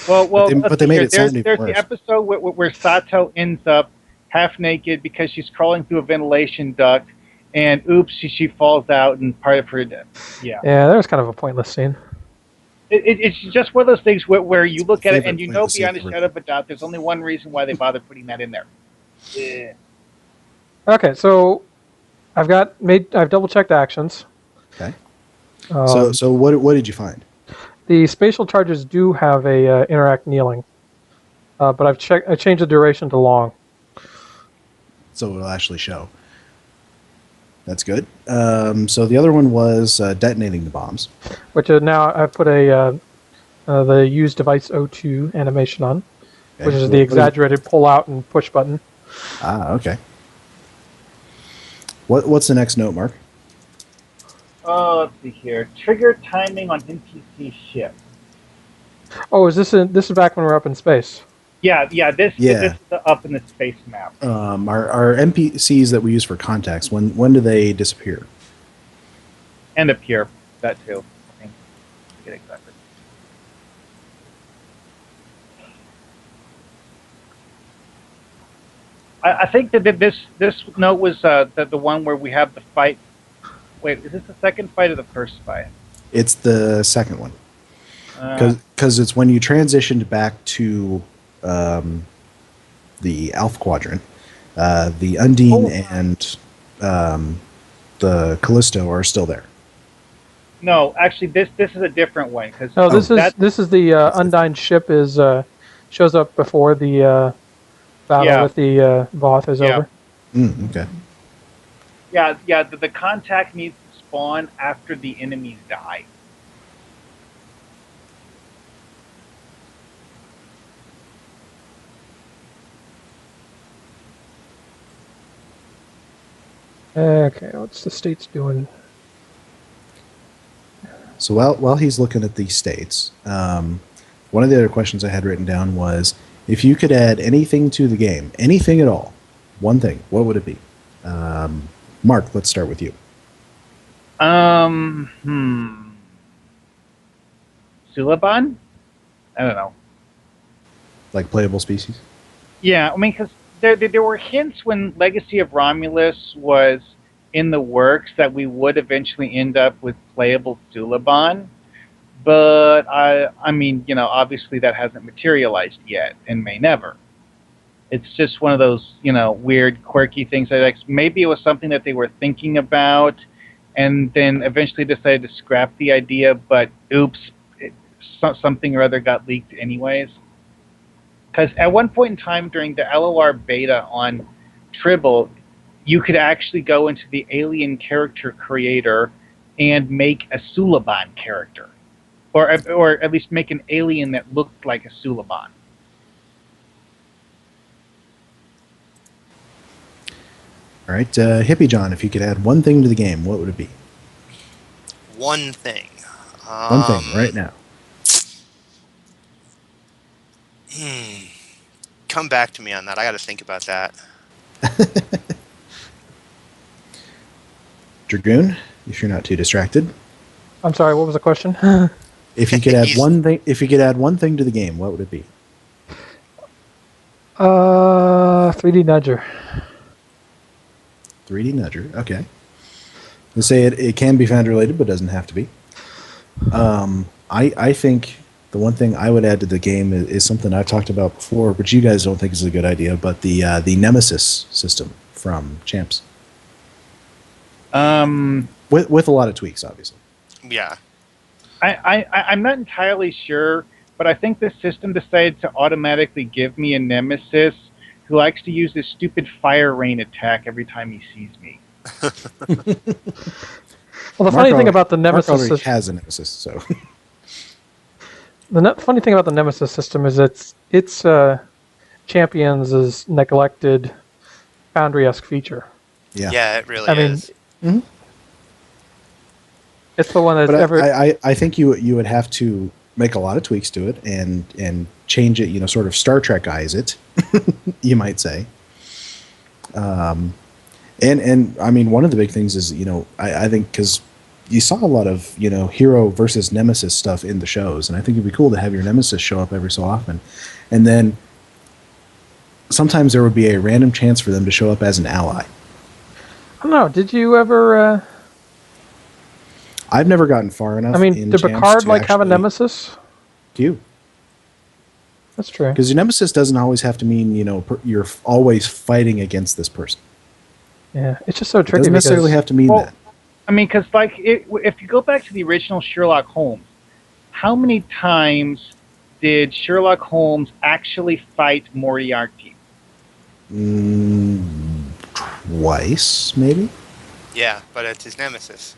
Well, but they made it sound even there's worse. the episode where Sato ends up half naked because she's crawling through a ventilation duct, and oops, she falls out and part of her death. Yeah. Yeah, that was kind of a pointless scene. It's just one of those things where you look at it and you know Favorite beyond a scene shadow of a doubt there's only one reason why they bother putting that in there. Yeah. Okay, so I've double checked actions. Okay. Um, So what did you find? The spatial charges do have a interact kneeling, but I changed the duration to long. So it'll actually show. That's good. So the other one was detonating the bombs. Which now I've put the use device O2 animation on, Okay. which is the exaggerated pull out and push button. Okay. What's the next note, Mark? Oh, let's see here. Trigger timing on NPC ship. Oh, this is back when we're up in space? Yeah. This is up in the space map. Our NPCs that we use for contacts, when do they disappear? And appear. That too. I think. I forget exactly. I think that this note was the one where we have the fight. Wait, is this the second fight or the first fight? It's the second one. Because it's when you transitioned back to the Alpha Quadrant, the Undine and the Callisto are still there. No, actually, this is a different one. No, this is the Undine ship is shows up before the battle with the Voth is over. Okay. Yeah. The contact needs to spawn after the enemies die. Okay, what's the states doing? So while he's looking at these states, one of the other questions I had written down was, if you could add anything to the game, anything at all, one thing, what would it be? Mark, let's start with you. Suliban? I don't know. Like playable species? Yeah, I mean, because there were hints when Legacy of Romulus was in the works that we would eventually end up with playable Suliban. But, I mean, obviously that hasn't materialized yet and may never. It's just one of those, weird, quirky things that maybe it was something that they were thinking about and then eventually decided to scrap the idea, but oops, something or other got leaked anyways. Because at one point in time during the LOR beta on Tribble, you could actually go into the alien character creator and make a Suliban character. Or at least make an alien that looked like a Suliban. All right, Hippiejohn, if you could add one thing to the game, what would it be? One thing. One thing, right now. Come back to me on that. I got to think about that. Dragoon, if you're not too distracted. I'm sorry, what was the question? If you could add one thing to the game, what would it be? 3D Nudger. 3D Nudger, okay. Let's say it can be Foundry related, but doesn't have to be. I think the one thing I would add to the game is something I've talked about before, which you guys don't think is a good idea, but the Nemesis system from Champs. With a lot of tweaks, obviously. Yeah. I'm not entirely sure, but I think the system decided to automatically give me a nemesis who likes to use this stupid fire rain attack every time he sees me. Well, the funny thing about the nemesis already system has a nemesis, so the funny thing about the nemesis system is its champions is neglected Foundry-esque feature. Yeah, it really I mean, is. Mm-hmm. It's the one that's I think you would have to make a lot of tweaks to it and change it, sort of Star Trek-ize it, you might say. And I mean, one of the big things is, I think because you saw a lot of, hero versus nemesis stuff in the shows, and I think it'd be cool to have your nemesis show up every so often. And then sometimes there would be a random chance for them to show up as an ally. I don't know. Did you ever? I've never gotten far enough. I mean, in did champs Picard to like have a actually- nemesis? Do you? That's true. Because your nemesis doesn't always have to mean you're always fighting against this person. Yeah, it's just so It tricky. doesn't necessarily because, have to mean Well, that. I mean, because if you go back to the original Sherlock Holmes, how many times did Sherlock Holmes actually fight Moriarty? Twice, maybe. Yeah, but it's his nemesis.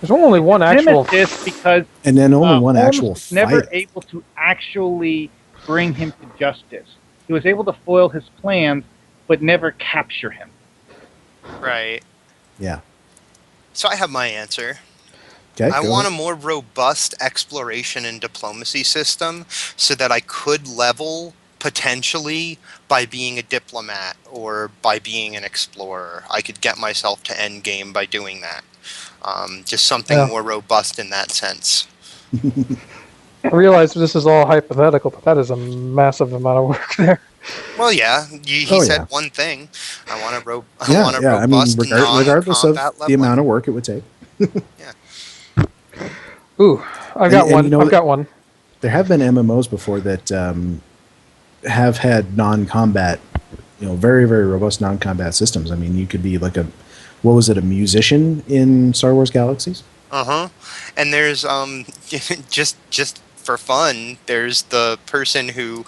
there's only one actual. Nemesis, because And then only one Holmes actual was never fight. able to actually bring him to justice. He was able to foil his plans, but never capture him. Right. Yeah. So I have my answer. Okay. I go want a ahead. more robust exploration and diplomacy system so that I could level potentially by being a diplomat or by being an explorer. I could get myself to endgame by doing that. Just something Yeah. more robust in that sense. I realize this is all hypothetical, but that is a massive amount of work there. Well, yeah, he Oh, said yeah. one thing. I want a Yeah, want a yeah. I mean, robust regardless of non-combat the amount leveling. of work it would take, Ooh, I've got and one. you know I've that- got one. there have been MMOs before that have had non-combat, very, very robust non-combat systems. I mean, you could be like a musician in Star Wars Galaxies? And there's just for fun, there's the person who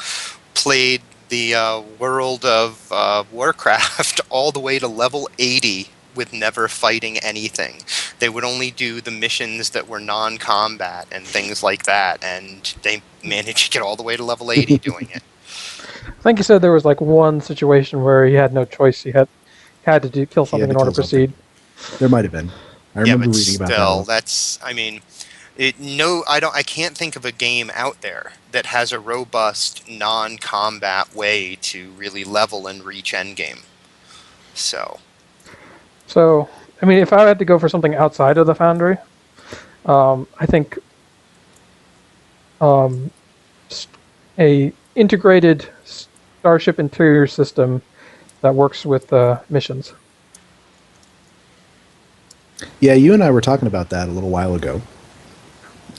played the world of Warcraft all the way to level 80 with never fighting anything. They would only do the missions that were non-combat and things like that, and they managed to get all the way to level 80 doing it. I think you said there was like one situation where he had no choice. He had to kill something to in order to kill something. proceed. There might have been. I Yeah, remember but reading about still, that. that's, I mean, I can't think of a game out there that has a robust non-combat way to really level and reach endgame. So, So, I mean, if I had to go for something outside of the Foundry, I think a integrated Starship interior system that works with missions. Yeah, you and I were talking about that a little while ago.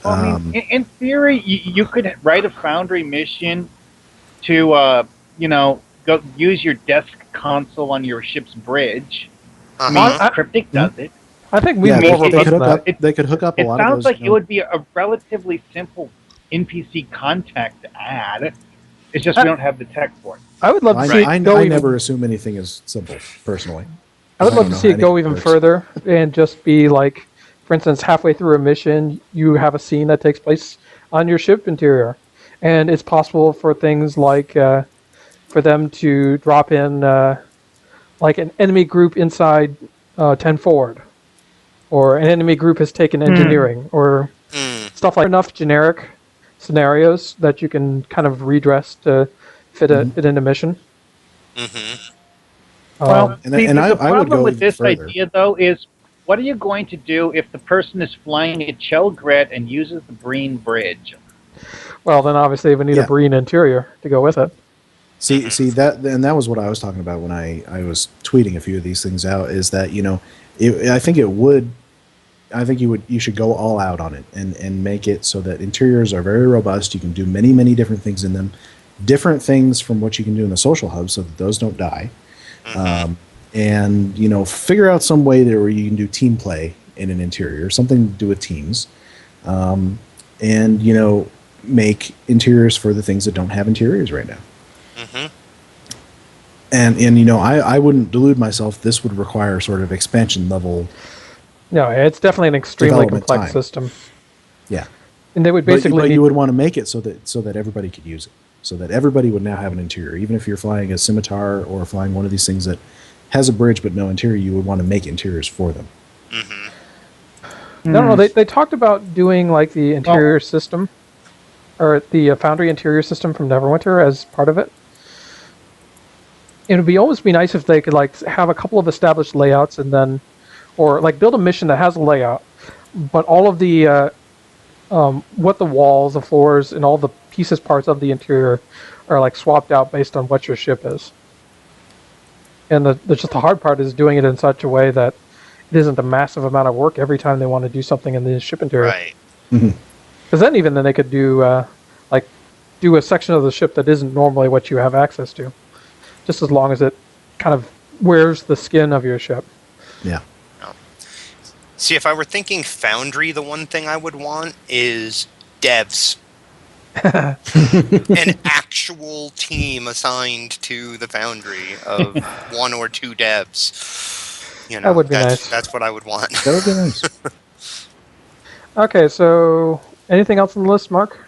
Well, I mean, in theory, you could write a Foundry mission to, go use your desk console on your ship's bridge. I mean, uh-huh. Cryptic does it. I think we Yeah, more they could robust hook than up. that. They could hook up a It lot of sounds those. like it would be a relatively simple NPC contact to add. It's just we don't have the tech for it. I would love to see I it go even. never assume anything is simple, personally. I would I love don't to know see how it go anything even works. further and just be like, for instance, halfway through a mission, you have a scene that takes place on your ship interior, and it's possible for things like for them to drop in like an enemy group inside 10 forward, or an enemy group has taken engineering, or stuff like enough generic scenarios that you can kind of redress to fit it in a mission. Well, And- see, and the I would problem go with even this further. idea, though, is what are you going to do if the person is flying a Chelgret and uses the Breen Bridge? Well, then obviously we need Yeah. a Breen interior to go with it. See that, and that was what I was talking about when I was tweeting a few of these things out. Is that I think you should go all out on it and make it so that interiors are very robust. You can do many different things in them, different things from what you can do in the social hub, so that those don't die. And figure out some way there where you can do team play in an interior, something to do with teams, and make interiors for the things that don't have interiors right now. And I wouldn't delude myself. This would require sort of expansion level. No, it's definitely an extremely Development complex time. system, Yeah, and they would but basically you would want to make it so that everybody could use it, so that everybody would now have an interior. Even if you're flying a scimitar or flying one of these things that has a bridge but no interior, you would want to make interiors for them. No, they talked about doing like the interior system, or the Foundry interior system from Neverwinter as part of it. It would almost be nice if they could like have a couple of established layouts and then, or like build a mission that has a layout, but all of the what the walls, the floors, and all the pieces parts of the interior are like swapped out based on what your ship is. And just the hard part is doing it in such a way that it isn't a massive amount of work every time they want to do something in the ship interior. Right. Because then they could do do a section of the ship that isn't normally what you have access to, just as long as it kind of wears the skin of your ship. Yeah. See, if I were thinking Foundry, the one thing I would want is devs. An actual team assigned to the Foundry of 1 or 2 devs. You know, That would be nice. That's what I would want. That would be nice. Okay, so anything else on the list, Mark?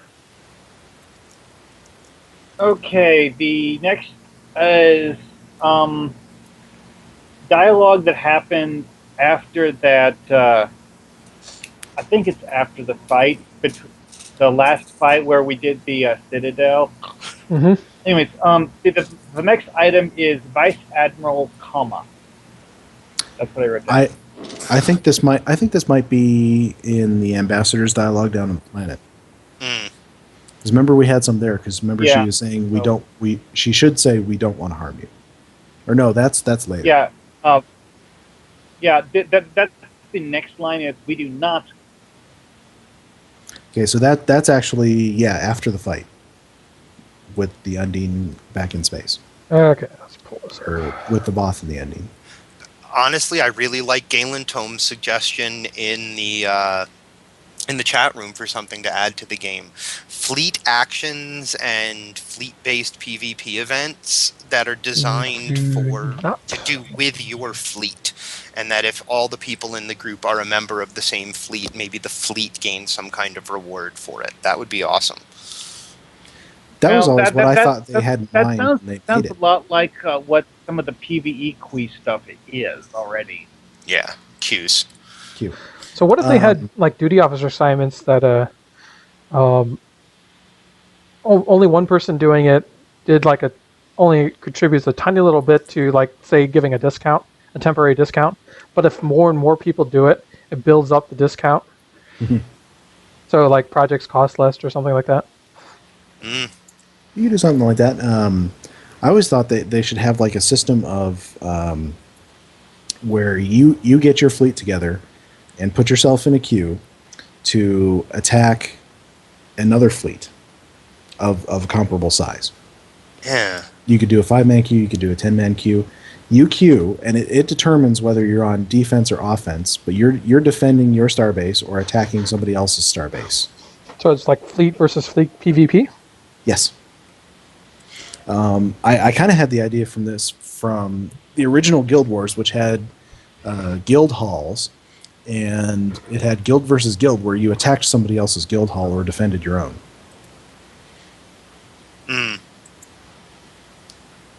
Okay, the next is dialogue that happened after that. I think it's after the fight, the last fight where we did the Citadel. Mm-hmm. Anyways, the next item is Vice Admiral Kama. That's what I wrote down. I think this might be in the ambassador's dialogue down on the planet. Because remember we had some there. Because remember she was saying she should say we don't want to harm you, or no, that's later. Yeah, that's the next line is we do not. Okay, so that's actually after the fight with the Undine back in space. Okay, let's pull this up. Or with the boss and the Undine. Honestly, I really like Galen Tome's suggestion in the chat room for something to add to the game. Fleet actions and fleet-based PvP events that are designed to do with your fleet. And that if all the people in the group are a member of the same fleet, maybe the fleet gains some kind of reward for it. That would be awesome. That was always what I thought they had in mind when they sounds made it. a lot like what some of the PvE quiz stuff is already. Yeah, queues. Q. So what if they had like duty officer assignments that only one person doing it did only contributes a tiny little bit to, like, say, giving a discount, a temporary discount, but if more and more people do it, it builds up the discount. So like projects cost less or something like that. You could do something like that. I always thought that they should have like a system of where you get your fleet together and put yourself in a queue to attack another fleet of comparable size. Yeah. You could do a 5-man queue, you could do a 10-man queue. You queue, and it determines whether you're on defense or offense, but you're defending your starbase or attacking somebody else's starbase. So it's like fleet versus fleet PvP? Yes. I kind of had the idea from the original Guild Wars, which had guild halls, and it had guild versus guild, where you attacked somebody else's guild hall or defended your own.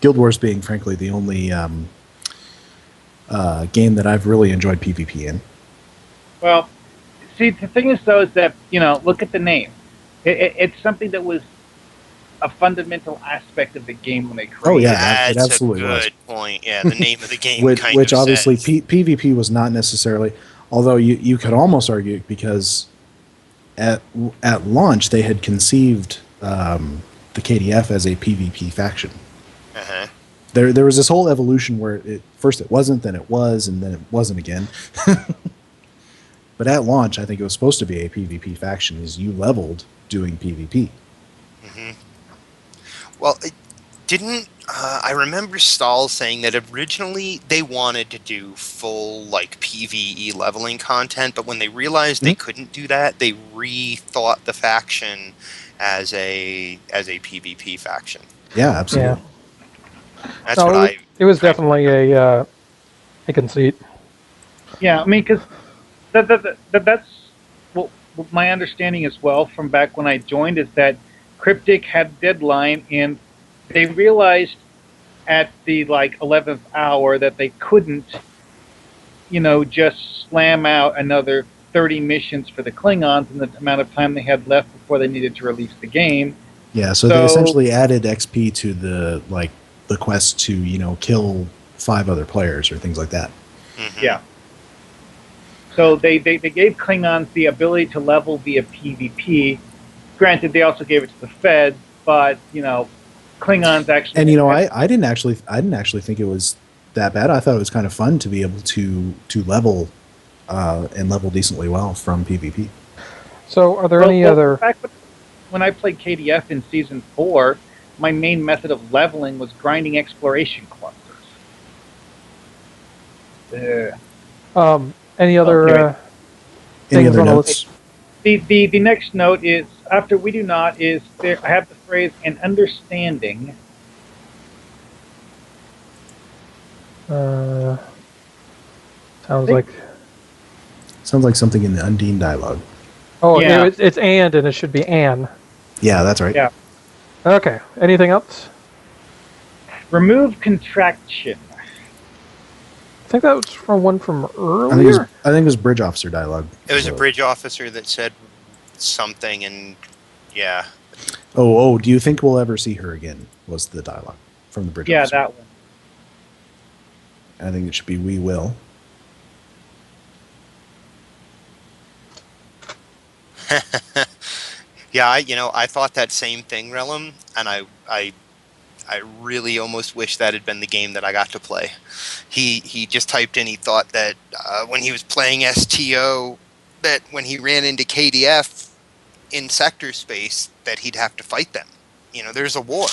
Guild Wars being, frankly, the only game that I've really enjoyed PvP in. Well, see, the thing is, though, is that, look at the name. It's something that was a fundamental aspect of the game when they created it. Oh, yeah, it absolutely was. That's a good point. Yeah, the name of the game which obviously says. PvP was not necessarily, although you could almost argue, because at launch they had conceived the KDF as a PvP faction. Uh-huh. There was this whole evolution where first it wasn't, then it was, and then it wasn't again. But at launch, I think it was supposed to be a PvP faction, is you leveled doing PvP. Well, I remember Stahl saying that originally they wanted to do full PvE leveling content, but when they realized they couldn't do that, they rethought the faction as a PvP faction. Yeah, absolutely. Yeah. That's it was definitely a conceit. Yeah, I mean, because that's what my understanding as well from back when I joined, is that Cryptic had a deadline, and they realized at the 11th hour that they couldn't, just slam out another 30 missions for the Klingons in the amount of time they had left before they needed to release the game. Yeah, so they essentially added XP to the quest to kill 5 other players or things like that. Yeah. So they gave Klingons the ability to level via PvP. Granted, they also gave it to the Fed, but Klingons actually. And I didn't actually think it was that bad. I thought it was kind of fun to be able to level and level decently well from PvP. So, are there any other? Back when I played KDF in Season 4, my main method of leveling was grinding exploration clusters. Any other Any things other on the notes? list? The next note is, after we do not, is there, I have the phrase, an understanding. Sounds think- like. Something in the Undine dialogue. Oh, Yeah. it's and it should be Anne. Yeah, that's right. Yeah. Okay. Anything else? Remove contraction. I think that was from one from I think, earlier. it was bridge officer dialogue. It was a So- bridge officer that said something, and yeah. Oh, do you think we'll ever see her again? Was the dialogue from the bridge Yeah, officer. that one. I think it should be we will. Yeah, I thought that same thing, Relum, and I really almost wish that had been the game that I got to play. He just typed in, he thought that when he was playing STO, that when he ran into KDF in sector space, that he'd have to fight them. There's a war.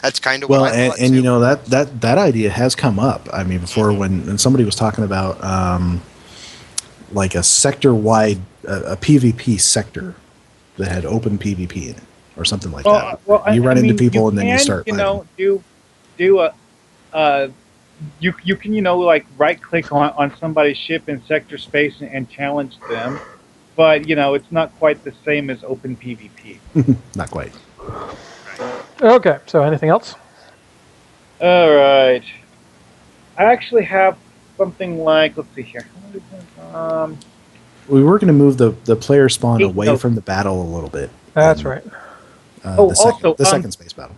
That's kind of Well, what I thought, and too. that idea has come up. I mean, before when somebody was talking about like a sector-wide, a PvP sector that had open PvP in it, or something like that. You run into people and then you start fighting. You can like right click on somebody's ship in sector space and challenge them, but it's not quite the same as open PvP. Not quite. Okay. So, anything else? All right. I actually have something like, let's see here. We were going to move the player spawn Hey, away no. from the battle a little bit. That's And, right. the second space battle.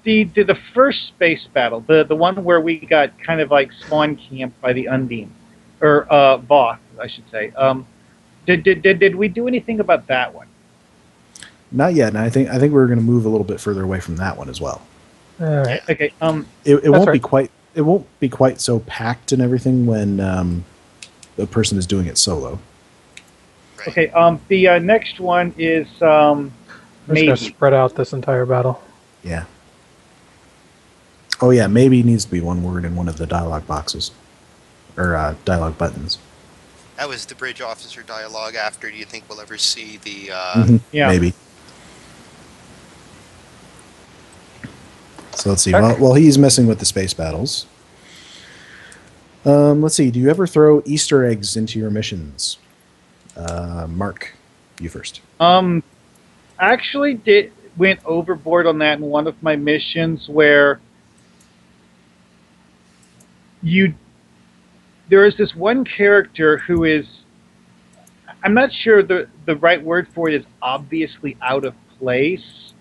The first space battle, the one where we got kind of like spawn camped by the Undine, or Voth, I should say. Did we do anything about that one? Not yet, and I think we're going to move a little bit further away from that one as well. All right. Okay. It won't be right. quite so packed and everything when the person is doing it solo. Right. Okay. The next one is I'm just maybe. gonna spread out this entire battle. Yeah. Oh yeah, maybe needs to be one word in one of the dialogue boxes or dialogue buttons. That was the bridge officer dialogue after. Do you think we'll ever see the... Yeah. Maybe. So let's see. Okay. Well, he's messing with the space battles. Let's see. Do you ever throw Easter eggs into your missions? Mark, you first. Actually went overboard on that in one of my missions where there is this one character who is, I'm not sure the right word for it is obviously out of place,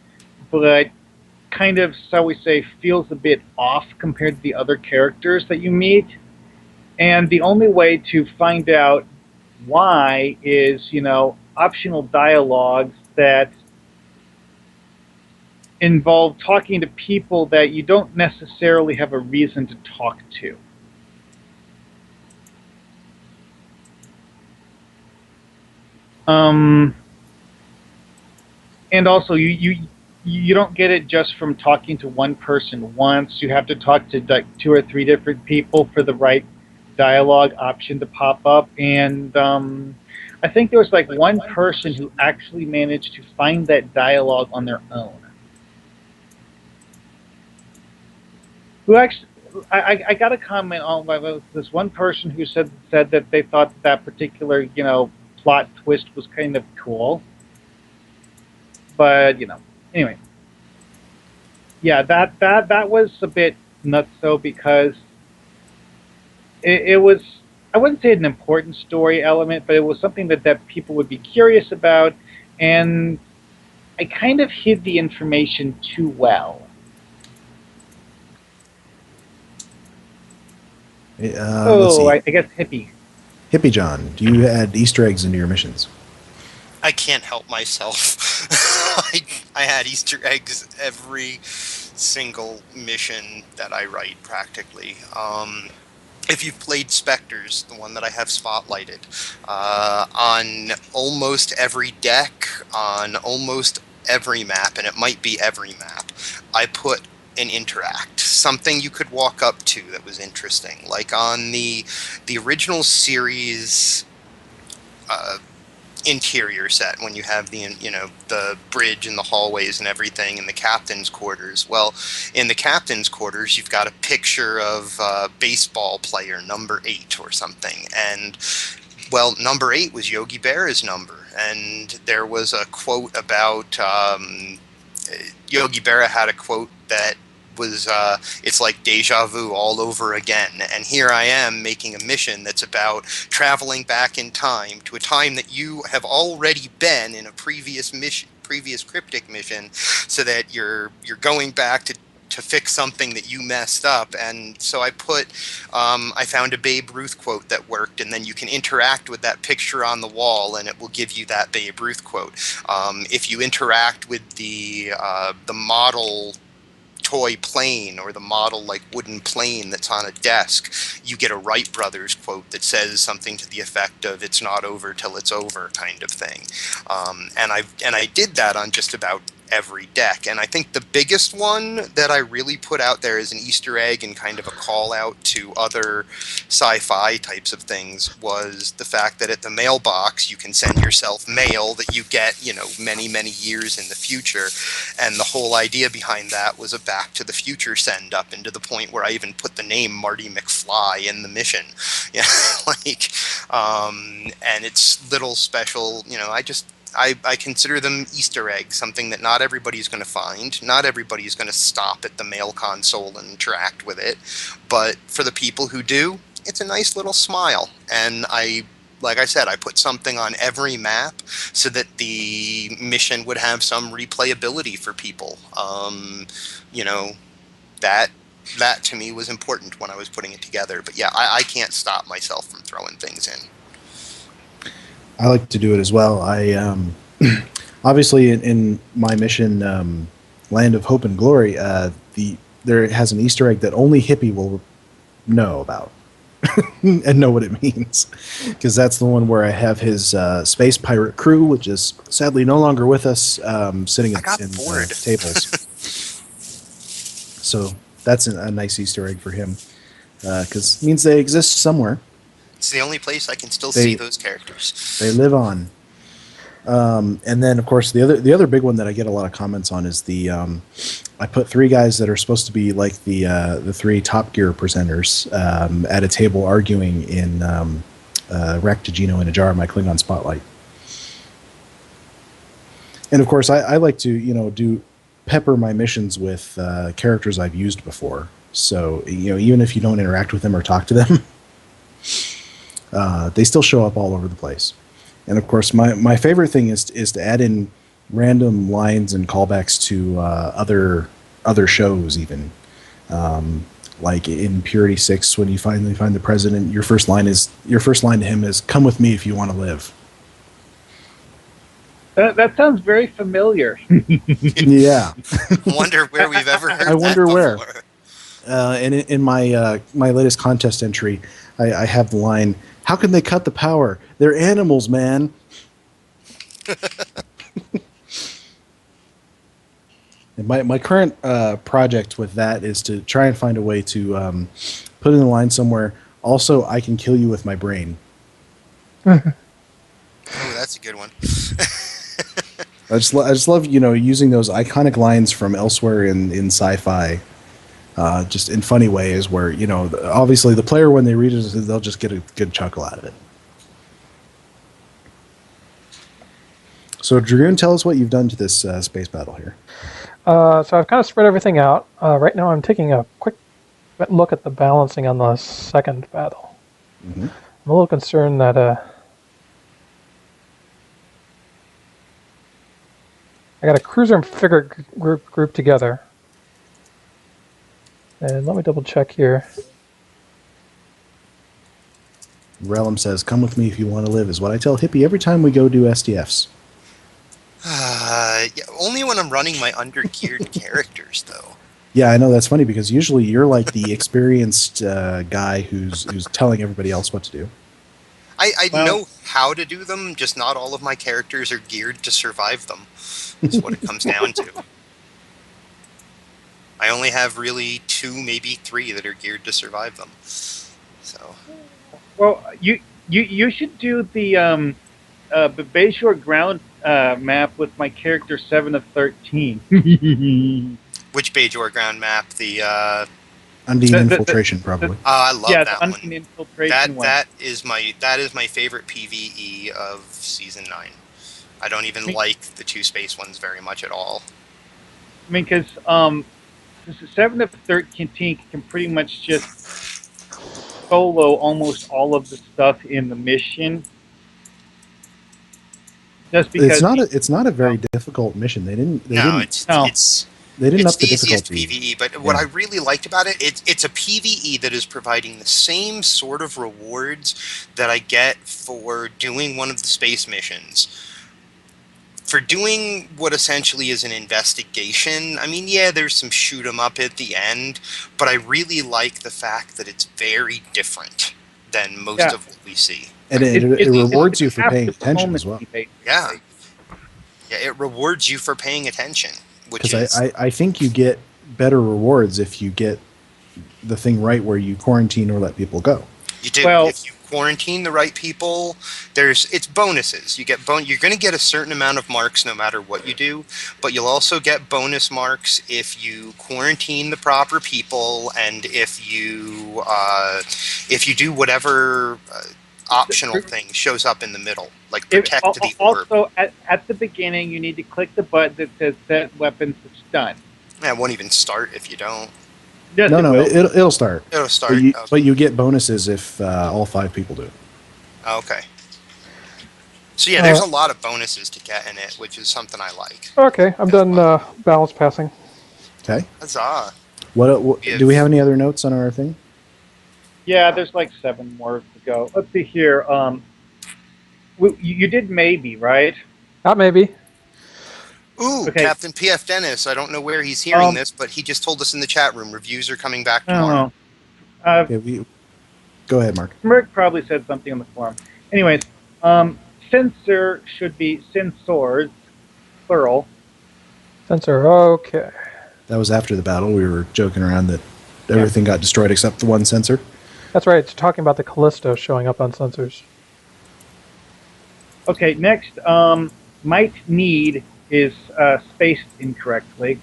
but kind of, shall we say, feels a bit off compared to the other characters that you meet. And the only way to find out why is, optional dialogues that involve talking to people that you don't necessarily have a reason to talk to. And also, you don't get it just from talking to one person once. You have to talk to like 2 or 3 different people for the right dialogue option to pop up. And I think there was like one person who actually managed to find that dialogue on their own. Who actually, I got a comment on by this one person who said that they thought that particular plot twist was kind of cool. But anyway, yeah, that was a bit nuts though, because it was, I wouldn't say an important story element, but it was something that people would be curious about, and I kind of hid the information too well. Let's see. I guess Hippiejohn, do you add Easter eggs into your missions? I can't help myself. I had Easter eggs every single mission that I write practically. If you've played Spectres, the one that I have spotlighted, on almost every deck, on almost every map, and it might be every map, I put an interact, something you could walk up to that was interesting. Like on the original series interior set, when you have the the bridge and the hallways and everything in the captain's quarters. Well, in the captain's quarters, you've got a picture of baseball player number 8 or something, and well, number 8 was Yogi Berra's number, and there was a quote about Yogi Berra had a quote that was it's like deja vu all over again, and here I am making a mission that's about traveling back in time to a time that you have already been in a previous cryptic mission, so that you're going back to fix something that you messed up. And so I found a Babe Ruth quote that worked, and then you can interact with that picture on the wall and it will give you that Babe Ruth quote. If you interact with the model toy plane, or the model like wooden plane that's on a desk, you get a Wright Brothers quote that says something to the effect of "It's not over till it's over," kind of thing. And I did that on just about every deck. And I think the biggest one that I really put out there as an Easter egg and kind of a call out to other sci-fi types of things was the fact that at the mailbox you can send yourself mail that you get, many, many years in the future. And the whole idea behind that was a Back to the Future send up, and to the point where I even put the name Marty McFly in the mission. Yeah, and it's little special, I consider them Easter eggs, something that not everybody's going to find. Not everybody's going to stop at the mail console and interact with it. But for the people who do, it's a nice little smile. And like I said, I put something on every map so that the mission would have some replayability for people. That to me was important when I was putting it together. But yeah, I can't stop myself from throwing things in. I like to do it as well. I obviously in my mission, Land of Hope and Glory, there has an Easter egg that only Hippie will know about and know what it means, because that's the one where I have his space pirate crew, which is sadly no longer with us, sitting in tables. So that's a nice Easter egg for him, because it means they exist somewhere. It's the only place I can still see those characters. They live on. And then, of course, the other big one that I get a lot of comments on is I put 3 guys that are supposed to be like the 3 Top Gear presenters at a table arguing in Wreck to Gino in a Jar, my Klingon Spotlight. And of course, I like to pepper my missions with characters I've used before. So even if you don't interact with them or talk to them, they still show up all over the place. And of course, my favorite thing is to add in random lines and callbacks to other shows, even like in Purity 6, when you finally find the president, your first line to him is "Come with me if you want to live." That sounds very familiar. Yeah. Wonder where we've ever heard. I wonder that where. And in my latest contest entry, I have the line, "How can they cut the power? They're animals, man." And my current project with that is to try and find a way to put in the line somewhere, "Also, I can kill you with my brain." Oh, that's a good one. I just love using those iconic lines from elsewhere in sci-fi, just in funny ways where obviously the player, when they read it, they'll just get a good chuckle out of it. So Dragoon, tell us what you've done to this space battle here. So I've kind of spread everything out. Right now I'm taking a quick look at the balancing on the second battle. Mm-hmm. I'm a little concerned that I got a cruiser and frigate group together. And let me double check here. Relum says, "Come with me if you want to live," is what I tell Hippie every time we go do SDFs. Yeah, only when I'm running my under-geared characters, though. Yeah, I know that's funny because usually you're like the experienced guy who's telling everybody else what to do. I Well- know how to do them, just not all of my characters are geared to survive them. Is what it comes down to. I only have really 2, maybe 3 that are geared to survive them. So Well, you should do the Bayshore ground map with my character 7 of 13. which Bajor ground map? The Undine The- infiltration, probably. I love yeah, that the one. Undine infiltration one. That is my favorite PVE of season 9. I don't even like the 2 space ones very much at all. I mean, because 7 of 13 can pretty much just solo almost all of the stuff in the mission. Just because It's not a very difficult mission. They didn't No, up it's the easiest difficulty. PVE, but what Yeah. I really liked about it, it's a PVE that is providing the same sort of rewards that I get for doing one of the space missions. For doing what essentially is an investigation, I mean, yeah, there's some shoot 'em up at the end, but I really like the fact that it's very different than most Yeah. of what we see. And it rewards you for half paying attention diplomacy, as well. basically. Yeah. Yeah, it rewards you for paying attention, which Because is... I think you get better rewards if you get the thing right where you quarantine or let people go. You do. Well- If you quarantine the right people, it's bonuses. You're going to get a certain amount of marks no matter what you do, but you'll also get bonus marks if you quarantine the proper people and if you do whatever optional thing shows up in the middle, like protect the orb. Also, at the beginning, you need to click the button that says set weapons to stun. Yeah, it won't even start if you don't. Yes, No, will. it'll start. It'll start. But you get bonuses if all 5 people do it. Okay. So yeah, there's a lot of bonuses to get in it, which is something I like. Okay, I'm done balance passing. Okay. Huzzah. What do we have any other notes on our thing? Yeah, there's like 7 more to go. Let's see here. You did maybe, right? Not maybe. Ooh, Okay. Captain P.F. Dennis. I don't know where he's hearing Um, this, but he just told us in the chat room reviews are coming back I don't tomorrow. know. Okay, go ahead, Mark. Merck probably said something on the forum. Anyways, sensor should be sensors, plural. Sensor, okay. That was after the battle. We were joking around that everything got destroyed except the one sensor. That's right, it's talking about the Callisto showing up on sensors. Okay, next, might need is spaced incorrectly.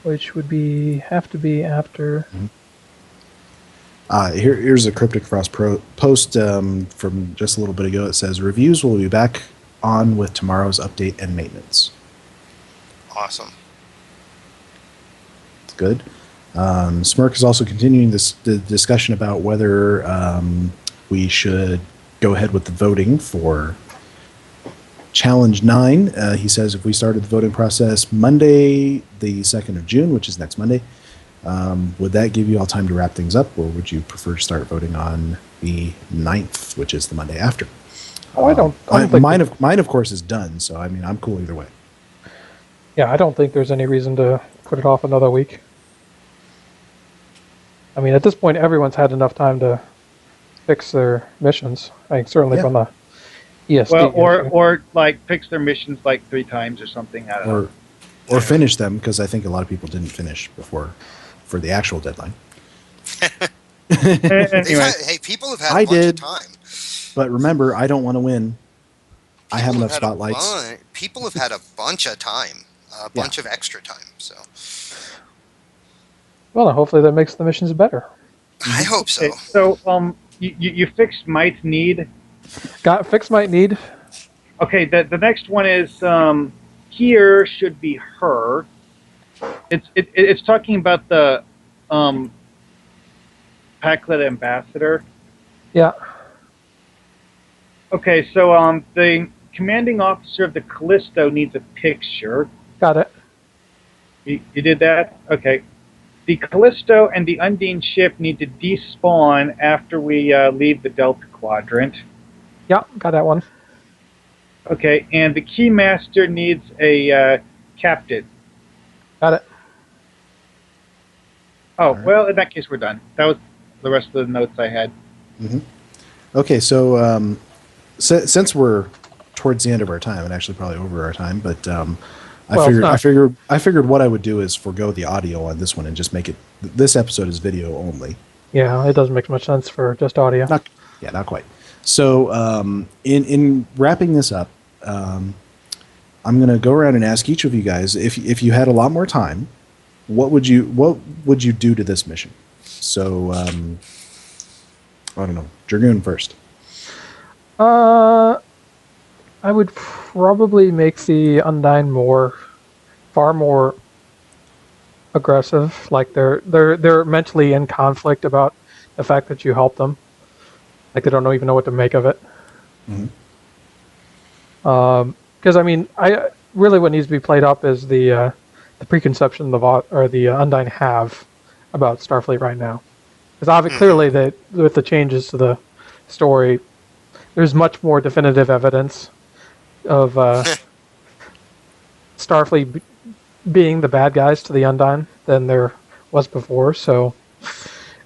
Which would have to be after. Here's a Cryptic Frost post from just a little bit ago. It says, reviews will be back on with tomorrow's update and maintenance. Awesome. It's good. Smirk is also continuing the discussion about whether we should go ahead with the voting for Challenge 9. He says if we started the voting process Monday, the 2nd of June, which is next Monday, would that give you all time to wrap things up, or would you prefer to start voting on the 9th, which is the Monday after? Oh, I don't think Mine, of course, is done, so I mean, I'm cool either way. Yeah, I don't think there's any reason to put it off another week. I mean, at this point, everyone's had enough time to fix their missions. I think certainly from the ESD. Well, issue. or like fix their missions like 3 times or something. I don't know. Or finish them, because I think a lot of people didn't finish before for the actual deadline. Anyway, Hey, people have had a I bunch did. of time. But remember, I don't want to win. I have People enough had spotlights. People have had a bunch of time, a bunch of extra time. So Well, hopefully that makes the missions better. I hope so. okay, so you fixed might need. Fix might need. Okay, the next one is here should be her. It's talking about the Packlet ambassador. Yeah, Okay, so the commanding officer of the Callisto needs a picture. got it. You did that? Okay. The Callisto and the Undine ship need to despawn after we leave the Delta Quadrant. Yeah, got that one. Okay, and the Keymaster needs a captain. Got it. Oh, All right. well, in that case, we're done. That was the rest of the notes I had. Okay, so since we're towards the end of our time, and actually probably over our time, but Well, it's I figured what I would do is forego the audio on this one and just make it. This episode is video only. Yeah, it doesn't make much sense for just audio. Not quite. So in wrapping this up, I'm going to go around and ask each of you guys if you had a lot more time, what would you do to this mission? So I don't know, Dragoon first. I would probably make the Undine far more aggressive. Like they're mentally in conflict about the fact that you helped them. Like they don't even know what to make of it. Because I mean, I really what needs to be played up is the preconception the Undine have about Starfleet right now. Because clearly that with the changes to the story, there's much more definitive evidence of Starfleet being the bad guys to the Undine than there was before. So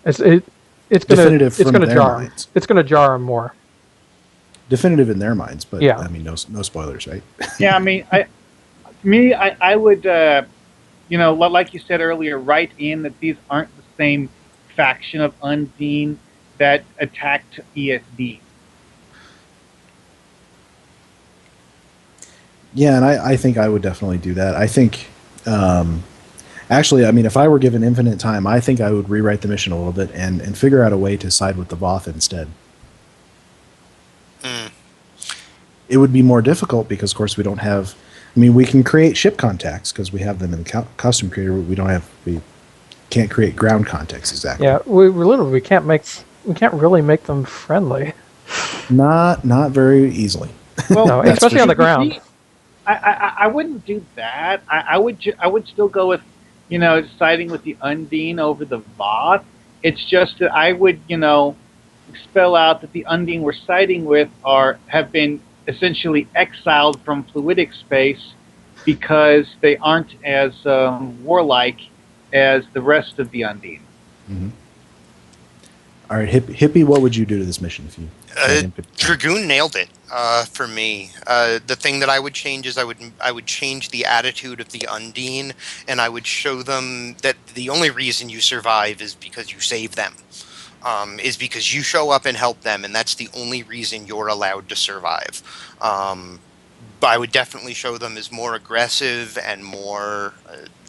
it's gonna jar them. It's gonna jar them more. Definitive in their minds, but yeah. I mean, no spoilers, right? Yeah, I mean, I would, like you said earlier, write in that these aren't the same faction of Undine that attacked ESD. Yeah, and I think I would definitely do that. I think, actually, I mean, if I were given infinite time, I think I would rewrite the mission a little bit and figure out a way to side with the Voth instead. It would be more difficult because, of course, we don't have. I mean, we can create ship contacts because we have them in the costume creator. We can't create ground contacts exactly. Yeah, we can't really make them friendly. Not very easily. Well, no, especially on the ground. I wouldn't do that. I would still go with, siding with the Undine over the Voth. It's just that I would, spell out that the Undine we're siding with have been essentially exiled from fluidic space because they aren't as warlike as the rest of the Undine. All right, Hippie, what would you do to this mission if you? Dragoon nailed it for me. The thing that I would change is I would change the attitude of the Undine, and I would show them that the only reason you survive is because you save them, is because you show up and help them, and that's the only reason you're allowed to survive. But I would definitely show them as more aggressive and more.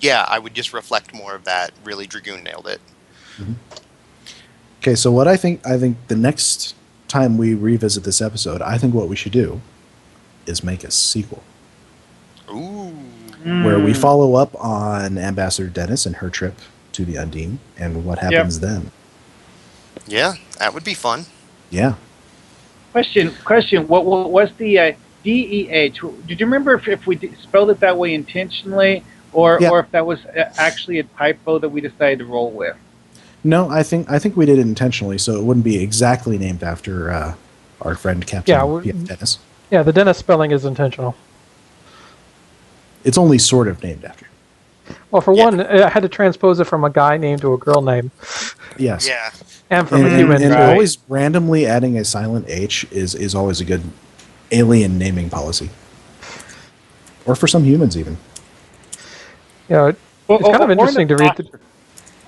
I would just reflect more of that. Really, Dragoon nailed it. Okay, so what I think the next time we revisit this episode, I think what we should do is make a sequel. Ooh. Where we follow up on Ambassador Dennis and her trip to the Undine and what happens then. Yeah, that would be fun. Yeah. Question. What was the DEH? Did you remember if we spelled it that way intentionally, or if that was actually a typo that we decided to roll with? No, I think we did it intentionally, so it wouldn't be exactly named after our friend Captain Dennis. Yeah, the Dennis spelling is intentional. It's only sort of named after. Well, for one, I had to transpose it from a guy name to a girl name. Yes. Yeah. And from a human. And always randomly adding a silent H is always a good alien naming policy. Or for some humans, even. Yeah, it's kind of interesting to read.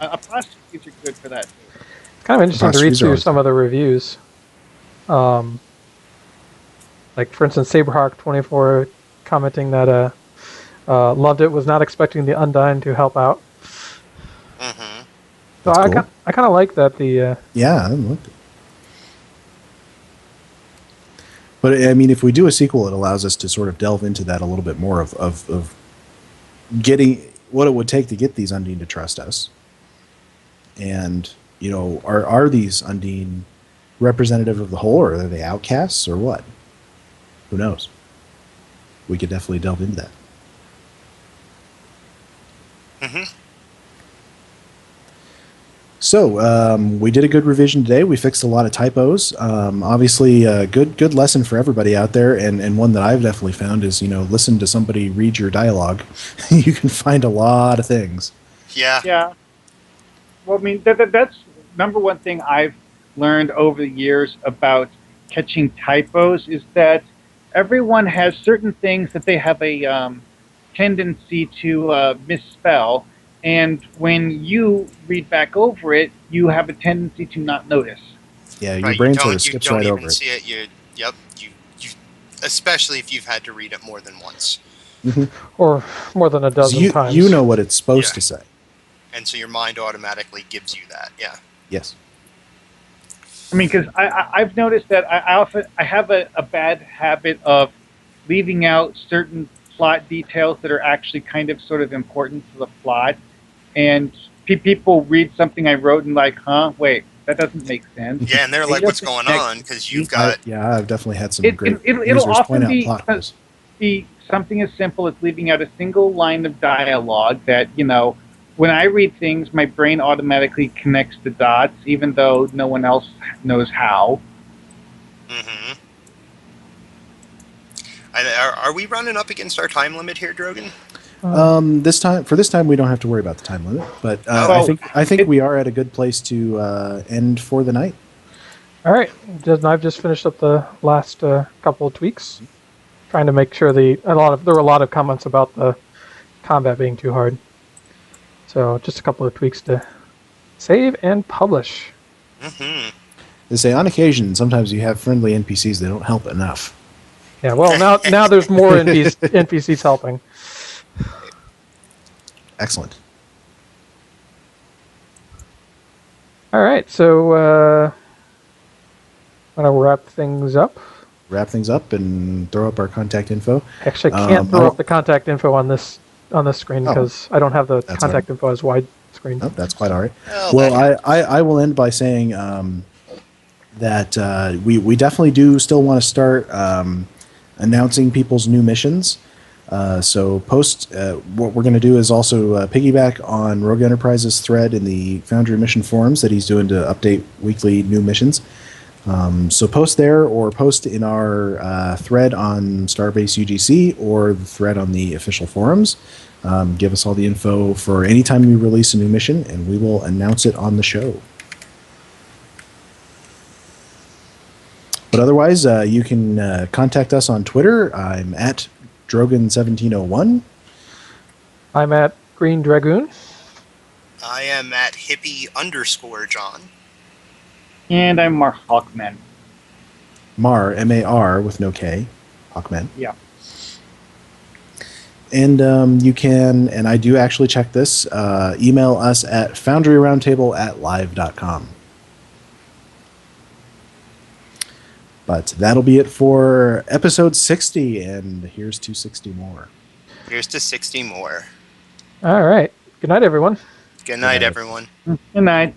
Apostrophes are good for that. It's kind of interesting to read through some of the reviews. Like, for instance, Saberhawk24 commenting that loved it, was not expecting the Undine to help out. Mm-hmm. So I kind of like that. Yeah, I liked it. But I mean, if we do a sequel, it allows us to sort of delve into that a little bit more of getting what it would take to get these Undine to trust us. And, are these Undine representative of the whole, or are they outcasts, or what? Who knows? We could definitely delve into that. Mm-hmm. So, we did a good revision today. We fixed a lot of typos. Obviously, a good lesson for everybody out there, and one that I've definitely found is, listen to somebody read your dialogue. You can find a lot of things. Yeah. Yeah. Well, I mean, that's number one thing I've learned over the years about catching typos is that everyone has certain things that they have a tendency to misspell, and when you read back over it, you have a tendency to not notice. Yeah, your Right, brain sort of you skips don't right even over it. see it. Yep, you, especially if you've had to read it more than once. Or more than a 'Cause dozen times. you know what it's supposed Yeah. to say. And so your mind automatically gives you that. Yeah. Yes. I mean, because I've noticed that I have a bad habit of leaving out certain plot details that are actually kind of sort of important to the plot, and people read something I wrote and like, huh, wait, that doesn't make sense. Yeah, and they're It like, "What's doesn't going connect on?" to Because me. you've got I've definitely had some It, great it'll users point often out plot holes. be something as simple as leaving out a single line of dialogue that, when I read things, my brain automatically connects the dots, even though no one else knows how. Mm-hmm. Are we running up against our time limit here, Drogan? This time we don't have to worry about the time limit, but I think we are at a good place to end for the night. All right, I've just finished up the last couple of tweaks, trying to make sure there were a lot of comments about the combat being too hard. So just a couple of tweaks to save and publish. Mm-hmm. They say on occasion, sometimes you have friendly NPCs that don't help enough. Yeah, well now there's more NPCs helping. Excellent. All right, so I'm gonna wrap things up. Wrap things up and throw up our contact info. Actually, I can't throw up the contact info on this screen because I don't have the contact info as wide screen. Oh, that's quite all right. Well, I will end by saying that we definitely do still want to start announcing people's new missions. So what we're going to do is also piggyback on Rogue Enterprise's thread in the Foundry mission forums that he's doing to update weekly new missions. So post there or post in our thread on Starbase UGC or the thread on the official forums. Give us all the info for any time we release a new mission, and we will announce it on the show. But otherwise, you can contact us on Twitter. I'm at Drogan1701. I'm at Greendragoon. I am at Hippie_John. And I'm Markhawkman. Mar, M-A-R with no K, Hawkman. Yeah. And you can, and I do actually check this, email us at foundryroundtable@live.com. But that'll be it for episode 60, and here's to 60 more. Here's to 60 more. All right. Good night, everyone. Good night, everyone. Good night.